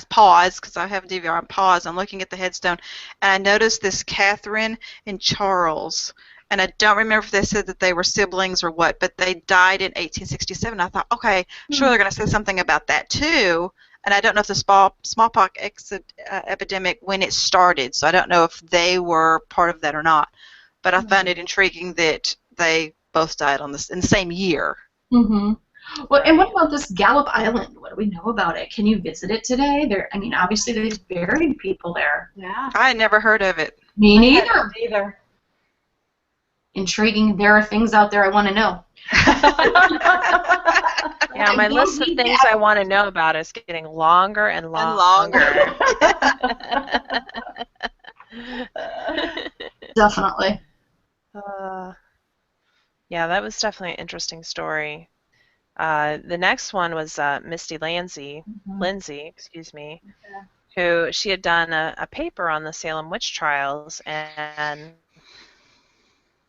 paused because I have a DVR. I paused. I'm looking at the headstone, and I noticed this Catherine and Charles, and I don't remember if they said that they were siblings or what, but they died in 1867. I thought, okay, sure, they're going to say something about that too. And I don't know if the smallpox epidemic when it started, so I don't know if they were part of that or not. But I found it intriguing that they both died in the same year. Mm-hmm. Well, and what about this Gallup Island? What do we know about it? Can you visit it today? Obviously they've buried people there. Yeah. I had never heard of it. Me neither. Neither. Intriguing. There are things out there I want to know. Yeah, my list of things I want to know about is getting longer and longer. Definitely. Yeah, that was definitely an interesting story. The next one was Misty Lindsay, who she had done a paper on the Salem witch trials and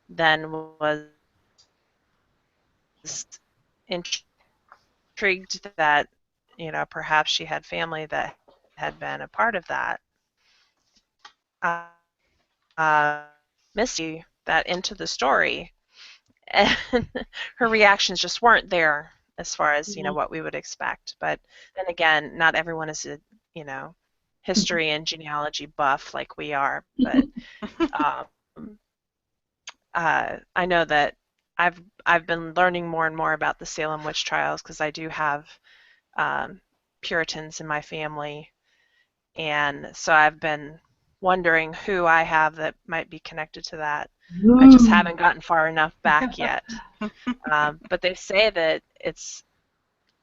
then was intrigued that perhaps she had family that had been a part of that. Misty that into the story, and her reactions just weren't there as far as what we would expect. But then again, not everyone is a history and genealogy buff like we are. But I know that I've been learning more and more about the Salem witch trials because I do have Puritans in my family, and so I've been wondering who I have that might be connected to that. I just haven't gotten far enough back yet. But they say that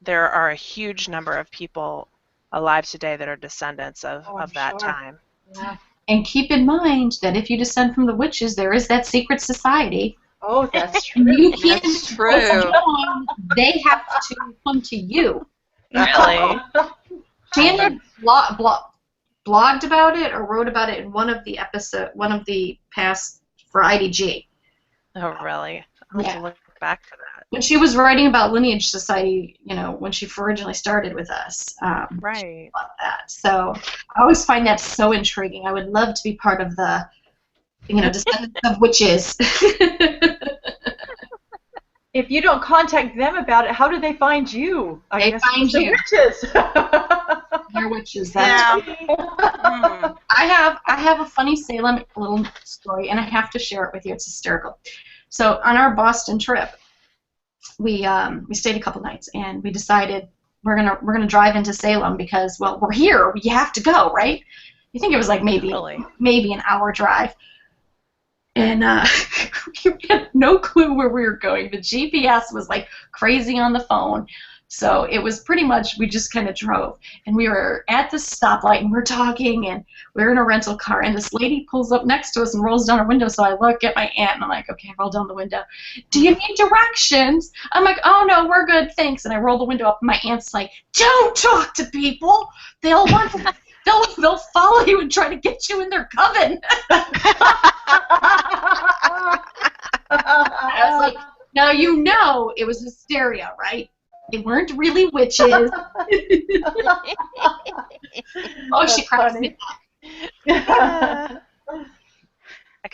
there are a huge number of people alive today that are descendants of that time. Yeah. And keep in mind that if you descend from the witches, there is that secret society. Oh, that's true. You can't. That's true. They have to come to you. Really? Shannon blogged about it or wrote about it in one of the past for IDG. Oh, really? I'll have to look back for that. When she was writing about Lineage Society, when she originally started with us, right. About that. So I always find that so intriguing. I would love to be part of the, descendants of witches. If you don't contact them about it, how do they find you? They find you. Witches. They're witches. That's I have a funny Salem little story, and I have to share it with you. It's hysterical. So on our Boston trip, we stayed a couple nights, and we decided we're gonna drive into Salem because, well, we're here. You have to go, right? You think it was like maybe an hour drive. And we had no clue where we were going. The GPS was like crazy on the phone. So it was pretty much, we just kind of drove. And we were at the stoplight and we're talking and we're in a rental car. And this lady pulls up next to us and rolls down her window. So I look at my aunt and I'm like, okay, roll down the window. Do you need directions? I'm like, oh, no, we're good, thanks. And I roll the window up and my aunt's like, don't talk to people. They'll want to. They'll follow you and try to get you in their coven. I was like, now you know it was hysteria, right? They weren't really witches. Oh, she cracks me up.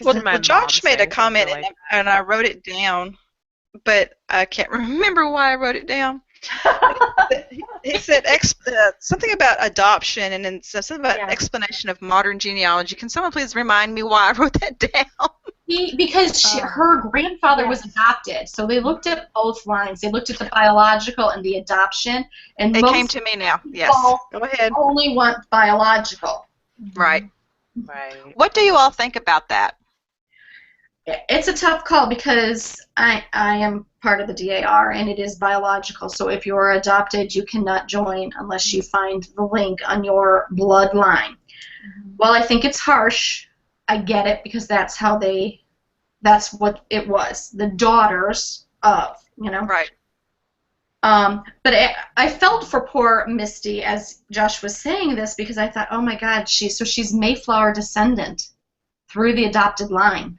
Well, Josh made a comment, and I wrote it down, but I can't remember why I wrote it down. He said something about adoption and then something about explanation of modern genealogy. Can someone please remind me why I wrote that down? Because her grandfather was adopted, so they looked at both lines. They looked at the biological and the adoption. And it came to me now. Yes, go ahead. Only want biological. Right. Right. What do you all think about that? It's a tough call because I am part of the DAR and it is biological. So if you're adopted, you cannot join unless you find the link on your bloodline. Well, I think it's harsh. I get it because that's what it was. The daughters of, Right. But I felt for poor Misty as Josh was saying this because I thought, oh my God, she's Mayflower descendant through the adopted line.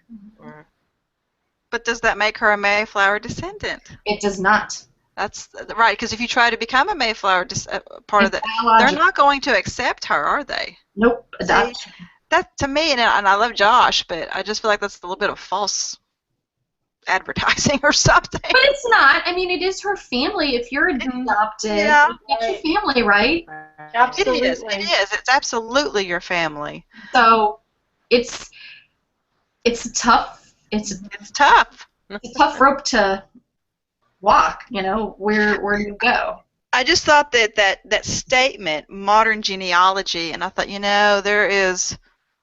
But does that make her a Mayflower descendant? It does not. That's right, because if you try to become a Mayflower part of that, they're not going to accept her, are they? Nope. See, that to me, and I love Josh, but I just feel like that's a little bit of false advertising or something. But it's not. I mean, it is her family. If you're adopted, it's your family, right? Absolutely. It is. It's absolutely your family. So it's tough. It's tough. It's a tough rope to walk. Where do you go? I just thought that statement, modern genealogy, and I thought,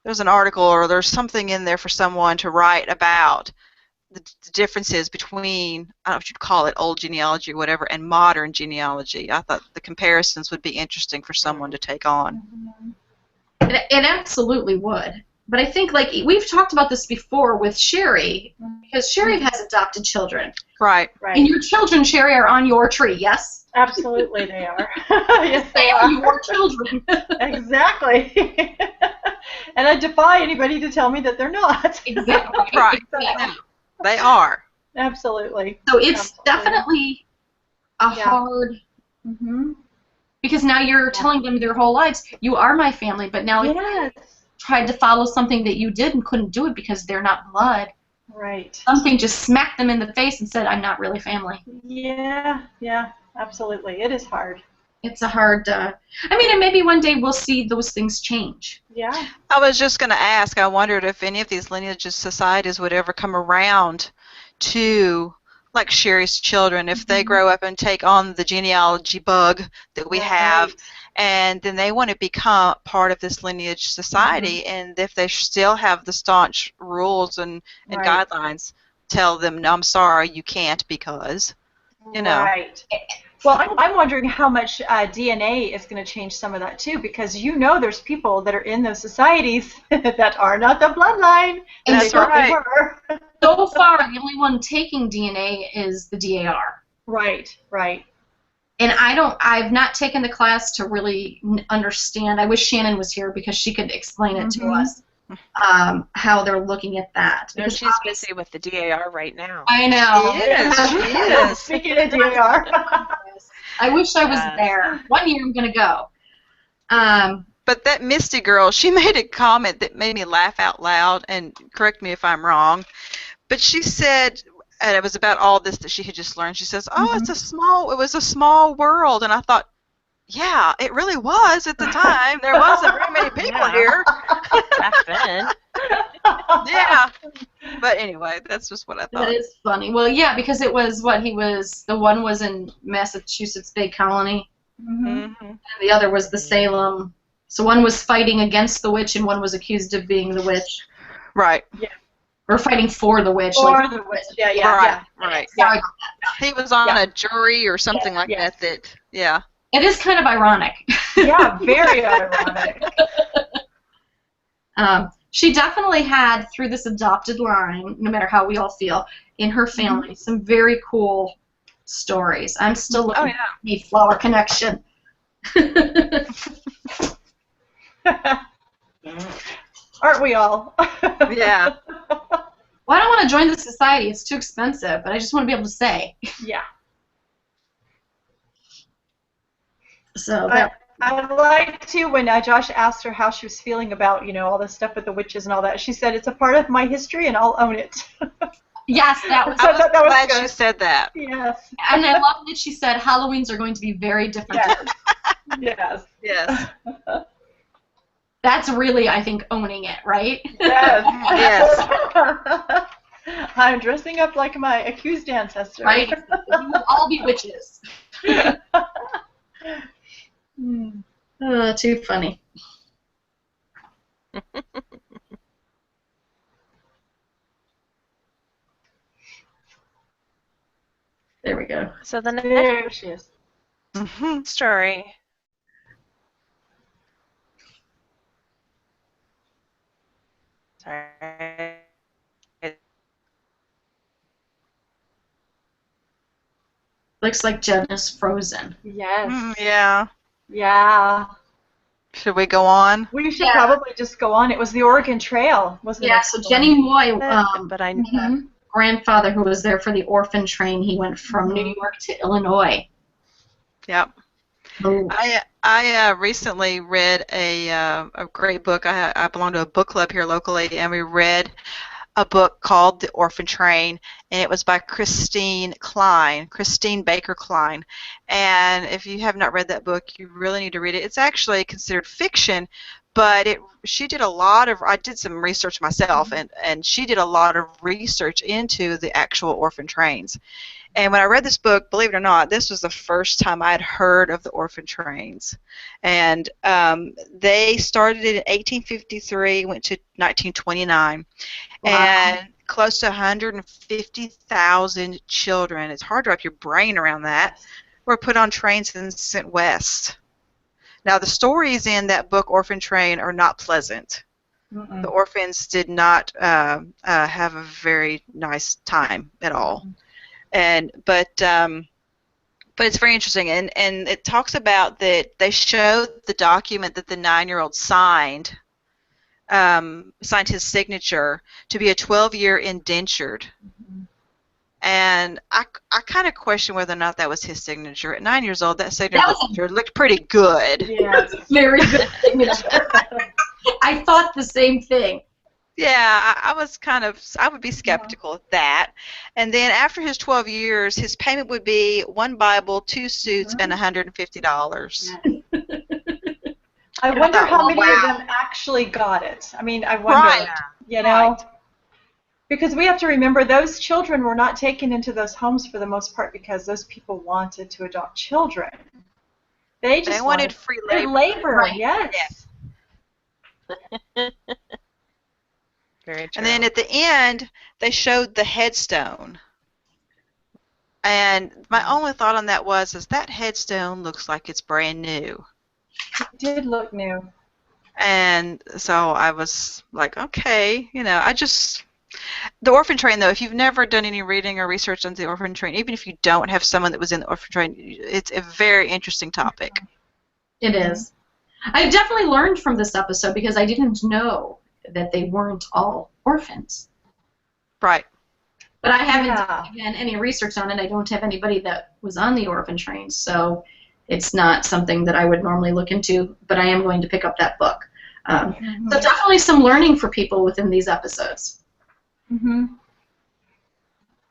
there's an article or there's something in there for someone to write about the differences between, I don't know what you'd call it, old genealogy or whatever, and modern genealogy. I thought the comparisons would be interesting for someone to take on. It absolutely would. But I think, like, we've talked about this before with Sherry, because Sherry has adopted children. Right. And your children, Sherry, are on your tree, yes? Absolutely, they are. Yes, they are your children. Exactly. And I defy anybody to tell me that they're not. Exactly. Right. They are. Absolutely. So it's definitely a hard... Because now you're telling them their whole lives, you are my family, but now if tried to follow something that you did and couldn't do it because they're not blood. Right. Something just smacked them in the face and said, I'm not really family. Yeah, absolutely. It is hard. It's a hard, and maybe one day we'll see those things change. Yeah. I was just going to ask, I wondered if any of these lineage societies would ever come around to, like Sherry's children, if they grow up and take on the genealogy bug that we have, and then they want to become part of this lineage society, and if they still have the staunch rules and guidelines, tell them, no, I'm sorry, you can't because, Right. Well, I'm wondering how much DNA is going to change some of that, too, because there's people that are in those societies that are not the bloodline. And that's right. So far, the only one taking DNA is the DAR. Right. And I've not taken the class to really understand. I wish Shannon was here because she could explain it to us, how they're looking at that. No, she's busy with the DAR right now. I know. She is. Speaking of DAR. I wish I was there. One year I'm going to go. But that Misty girl, she made a comment that made me laugh out loud, and correct me if I'm wrong, but she said, and it was about all this that she had just learned, she says, it was a small world, and I thought, yeah, it really was at the time. There wasn't very many people here. Back then. Yeah. But anyway, that's just what I thought. That is funny. Well, yeah, because it was the one was in Massachusetts Bay Colony. And the other was the Salem. So one was fighting against the witch, and one was accused of being the witch. Right. Yeah. Or fighting for the witch. Or like, the witch. Yeah, yeah, Right. yeah. Right. Sorry Yeah. about that. He was on Yeah. a jury or something like Yeah. that. Yeah. It is kind of ironic. Yeah, very ironic. She definitely had, through this adopted line, no matter how we all feel, in her family, some very cool stories. I'm still looking for the Mayflower connection. Aren't we all? Yeah. Well, I don't want to join the society. It's too expensive, but I just want to be able to say. Yeah. So that. I liked too when Josh asked her how she was feeling about, all this stuff with the witches and all that. She said, "It's a part of my history, and I'll own it." Yes, that was. I was that was glad good. you said that. Yes. And I love that she said Halloweens are going to be very different. Yes. Yes. Yes. That's really, I think, owning it, right? Yes. Yes. I'm dressing up like my accused ancestor. Right? We will all be witches. Too funny. There we go. So the next There she is. story. Sorry. Looks like Jen is frozen. Yes. Yeah. Yeah. Should we go on? We should probably just go on. It was the Oregon Trail, wasn't it? Yeah, so Jenny Moy, But I grandfather who was there for the orphan train, he went from New York to Illinois. Yep. Oh. I recently read a great book. I belong to a book club here locally, and we read a book called The Orphan Train, and it was by Christine Baker Klein. And if you have not read that book, you really need to read it. It's actually considered fiction, but she did a lot of, I did some research myself, and she did a lot of research into the actual orphan trains. And when I read this book, believe it or not, this was the first time I had heard of the orphan trains. And they started in 1853, went to 1929. Wow. And close to 150,000 children, it's hard to wrap your brain around that, were put on trains and sent west. Now, the stories in that book, Orphan Train, are not pleasant. The orphans did not have a very nice time at all. But it's very interesting, and it talks about that they showed the document that the 9-year-old signed his signature to be a 12-year indentured. And I kind of question whether or not that was his signature. At 9 years old, that signature looked pretty good. Yeah, very good signature. I thought the same thing. Yeah, I would be skeptical of that. And then after his 12 years, his payment would be 1 Bible, 2 suits, and $150. I wonder how many of them actually got it. I mean, I wonder, because we have to remember those children were not taken into those homes for the most part because those people wanted to adopt children. They just wanted free labor. Right. Yes. Very true. And then at the end, they showed the headstone. And my only thought on that is that headstone looks like it's brand new. It did look new. And so I was like, okay, the orphan train, though, if you've never done any reading or research on the orphan train, even if you don't have someone that was in the orphan train, it's a very interesting topic. It is. I definitely learned from this episode because I didn't know that they weren't all orphans. Right. But I haven't done any research on it. I don't have anybody that was on the orphan train, so it's not something that I would normally look into, but I am going to pick up that book. So definitely some learning for people within these episodes.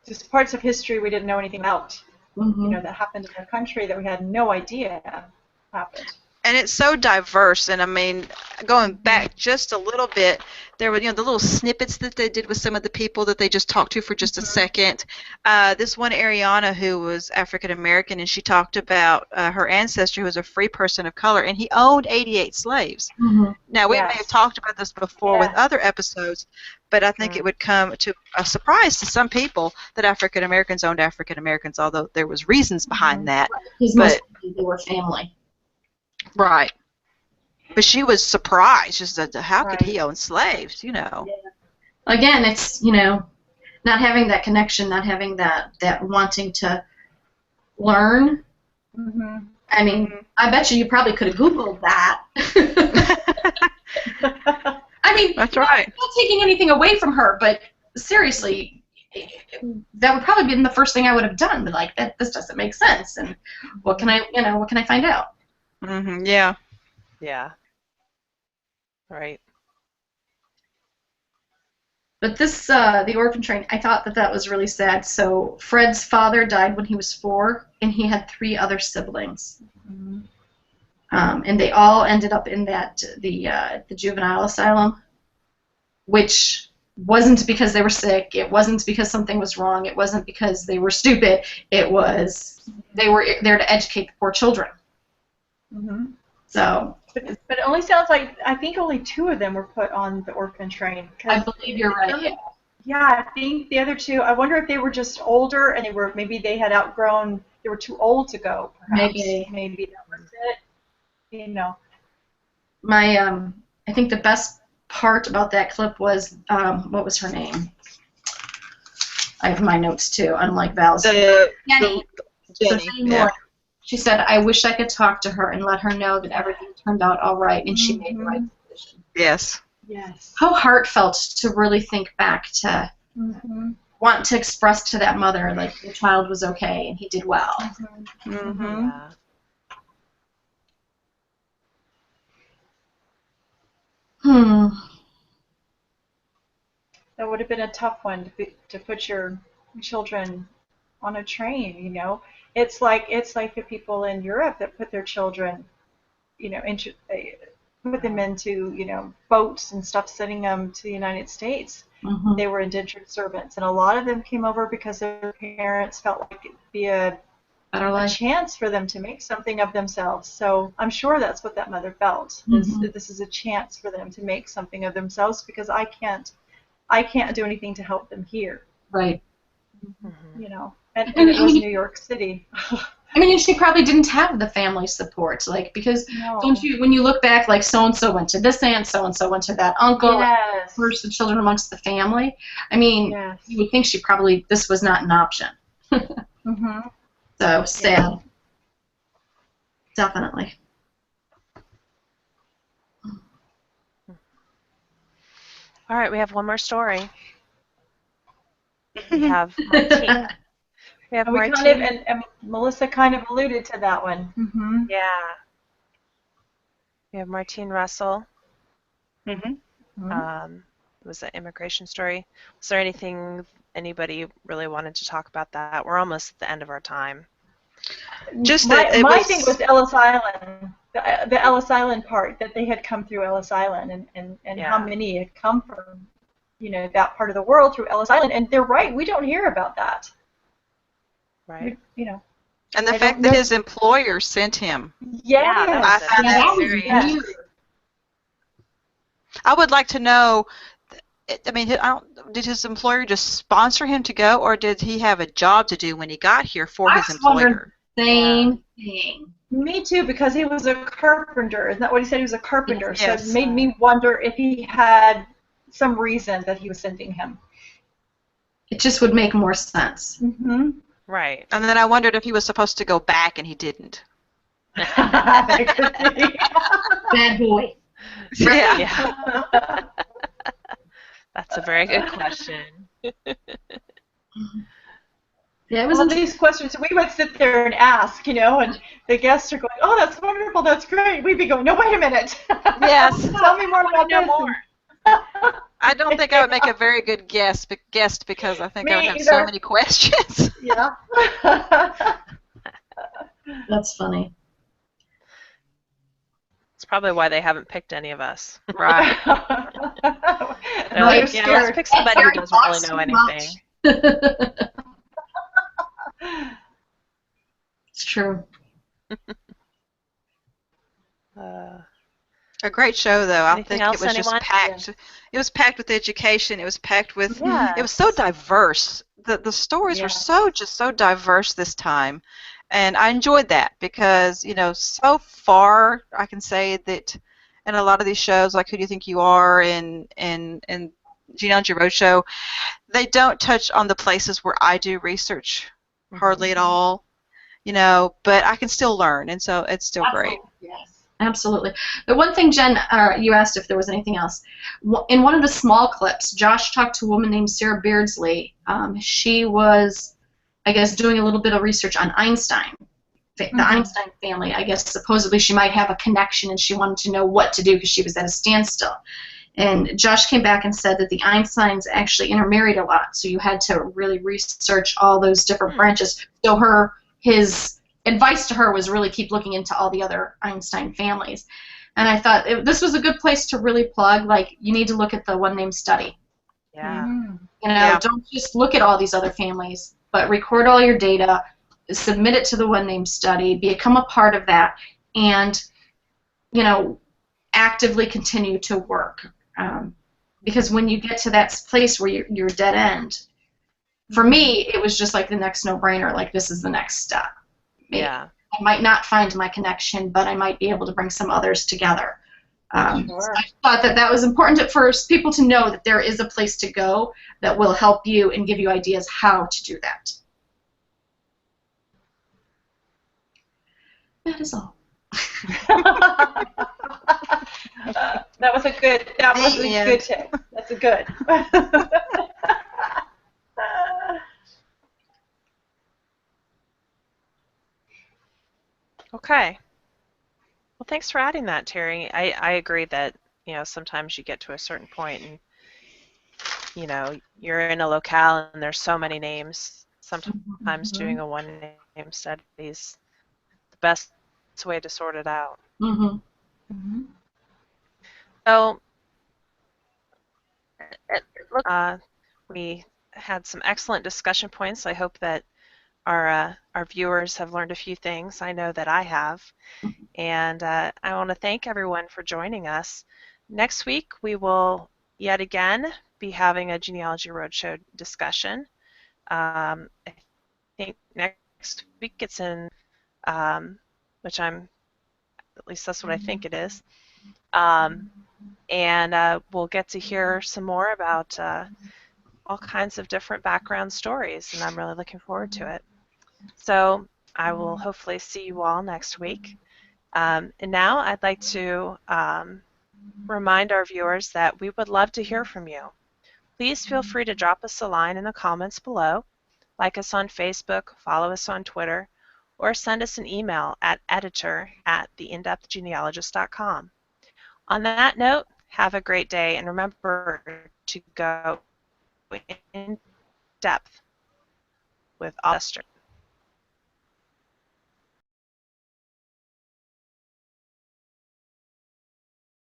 Just parts of history we didn't know anything about, that happened in our country that we had no idea happened. And it's so diverse, and I mean, going back just a little bit, there were, the little snippets that they did with some of the people that they just talked to for just a second. This one Ariana who was African American, and she talked about her ancestor who was a free person of color, and he owned 88 slaves. Now, we may have talked about this before with other episodes, but I think it would come to a surprise to some people that African Americans owned African Americans, although there was reasons behind that. Because they were family. Right. But she was surprised. She said, how could he own slaves, Yeah. Again, it's, not having that connection, not having that wanting to learn. I mean, I bet you probably could have Googled that. I mean, that's right. I'm not taking anything away from her, but seriously, that would probably be the first thing I would have done. But like, this doesn't make sense. And what can I find out? Yeah. Yeah. Right. But this, the orphan train, I thought that was really sad. So Fred's father died when he was 4, and he had 3 other siblings. And they all ended up in the juvenile asylum, which wasn't because they were sick. It wasn't because something was wrong. It wasn't because they were stupid. It was they were there to educate the poor children. So. But it only sounds like, I think only 2 of them were put on the orphan train. I believe you're right. Yeah, I think the other 2, I wonder if they were just older and maybe they had outgrown, they were too old to go, perhaps. Maybe that was it. I think the best part about that clip was, what was her name? I have my notes too, unlike Val's. Jenny. Yeah. She said, I wish I could talk to her and let her know that everything turned out all right and she made the right decision. Yes. Yes. How heartfelt to really think back to want to express to that mother, like, the child was okay and he did well. Yeah. That would have been a tough one to put your children on a train, It's like the people in Europe that put their children, put them into, boats and stuff, sending them to the United States. They were indentured servants, and a lot of them came over because their parents felt like it'd be a chance for them to make something of themselves. So I'm sure that's what that mother felt. That this is a chance for them to make something of themselves because I can't do anything to help them here. Right. And it was New York City. I mean, she probably didn't have the family support, because don't you, when you look back, like, so-and-so went to this aunt, so-and-so went to that uncle, first the children amongst the family. I mean, you would think this was not an option. So, sad. Definitely. All right, we have one more story. We have Martine. And Melissa kind of alluded to that one. Yeah. We have Martine Russell. It was an immigration story. Was there anything anybody really wanted to talk about that? We're almost at the end of our time. My thing was Ellis Island, the Ellis Island part, that they had come through Ellis Island, and how many had come from, that part of the world through Ellis Island. And they're right, we don't hear about that. Right. And the fact that his employer sent him. I found that very interesting. I would like to know, I mean, did his employer just sponsor him to go, or did he have a job to do when he got here for his employer? Same thing. Me too, because he was a carpenter. Isn't that what he said? He was a carpenter. Yes. So it made me wonder if he had some reason that he was sending him. It just would make more sense. Right. And then I wondered if he was supposed to go back and he didn't. Bad boy. Yeah. That's a very good question. Yeah, it was these questions we would sit there and ask, and the guests are going, "Oh, that's wonderful, that's great." We'd be going, "No, wait a minute." Yes. Tell me more about this. More. I don't think I would make a very good guest because I think I would have so many questions. Yeah. That's funny. probably why they haven't picked any of us. Right. They're like, yeah, let's pick somebody who doesn't really know anything. It's true. A great show, though. I Anything think else, it was just anyone? packed. Yeah. It was packed with education. It was packed with. Yes. It was so diverse. The stories were so diverse this time, and I enjoyed that because so far I can say that in a lot of these shows, like Who Do You Think You Are and Genealogy Roadshow, they don't touch on the places where I do research hardly at all. But I can still learn, and so it's still great. Yes. Absolutely. The one thing, Jen, you asked if there was anything else. In one of the small clips, Josh talked to a woman named Sarah Beardsley. She was, I guess, doing a little bit of research on Einstein, the Einstein family. I guess supposedly she might have a connection, and she wanted to know what to do because she was at a standstill. And Josh came back and said that the Einsteins actually intermarried a lot, so you had to really research all those different branches. So his advice to her was really keep looking into all the other Einstein families. And I thought this was a good place to really plug, like, you need to look at the One Name Study. Yeah. Don't just look at all these other families, but record all your data, submit it to the One Name Study, become a part of that, and, actively continue to work. Because when you get to that place where you're dead end, for me, it was just like the next no-brainer, like this is the next step. Yeah. I might not find my connection, but I might be able to bring some others together. So I thought that was important for people to know that there is a place to go that will help you and give you ideas how to do that. That is all. That was a good tip. That's a good. Okay. Well, thanks for adding that, Terry. I agree that, sometimes you get to a certain point and, you're in a locale and there's so many names. Sometimes doing a one-name study is the best way to sort it out. So, we had some excellent discussion points. I hope that our viewers have learned a few things. I know that I have. And I want to thank everyone for joining us. Next week, we will yet again be having a Genealogy Roadshow discussion. I think next week it's in, which at least that's what I think it is. And we'll get to hear some more about all kinds of different background stories, and I'm really looking forward to it. So I will hopefully see you all next week. And now I'd like to remind our viewers that we would love to hear from you. Please feel free to drop us a line in the comments below, like us on Facebook, follow us on Twitter, or send us an email at editor@theinDepthGenealogist.com. On that note, have a great day, and remember to go in depth with all ancestry.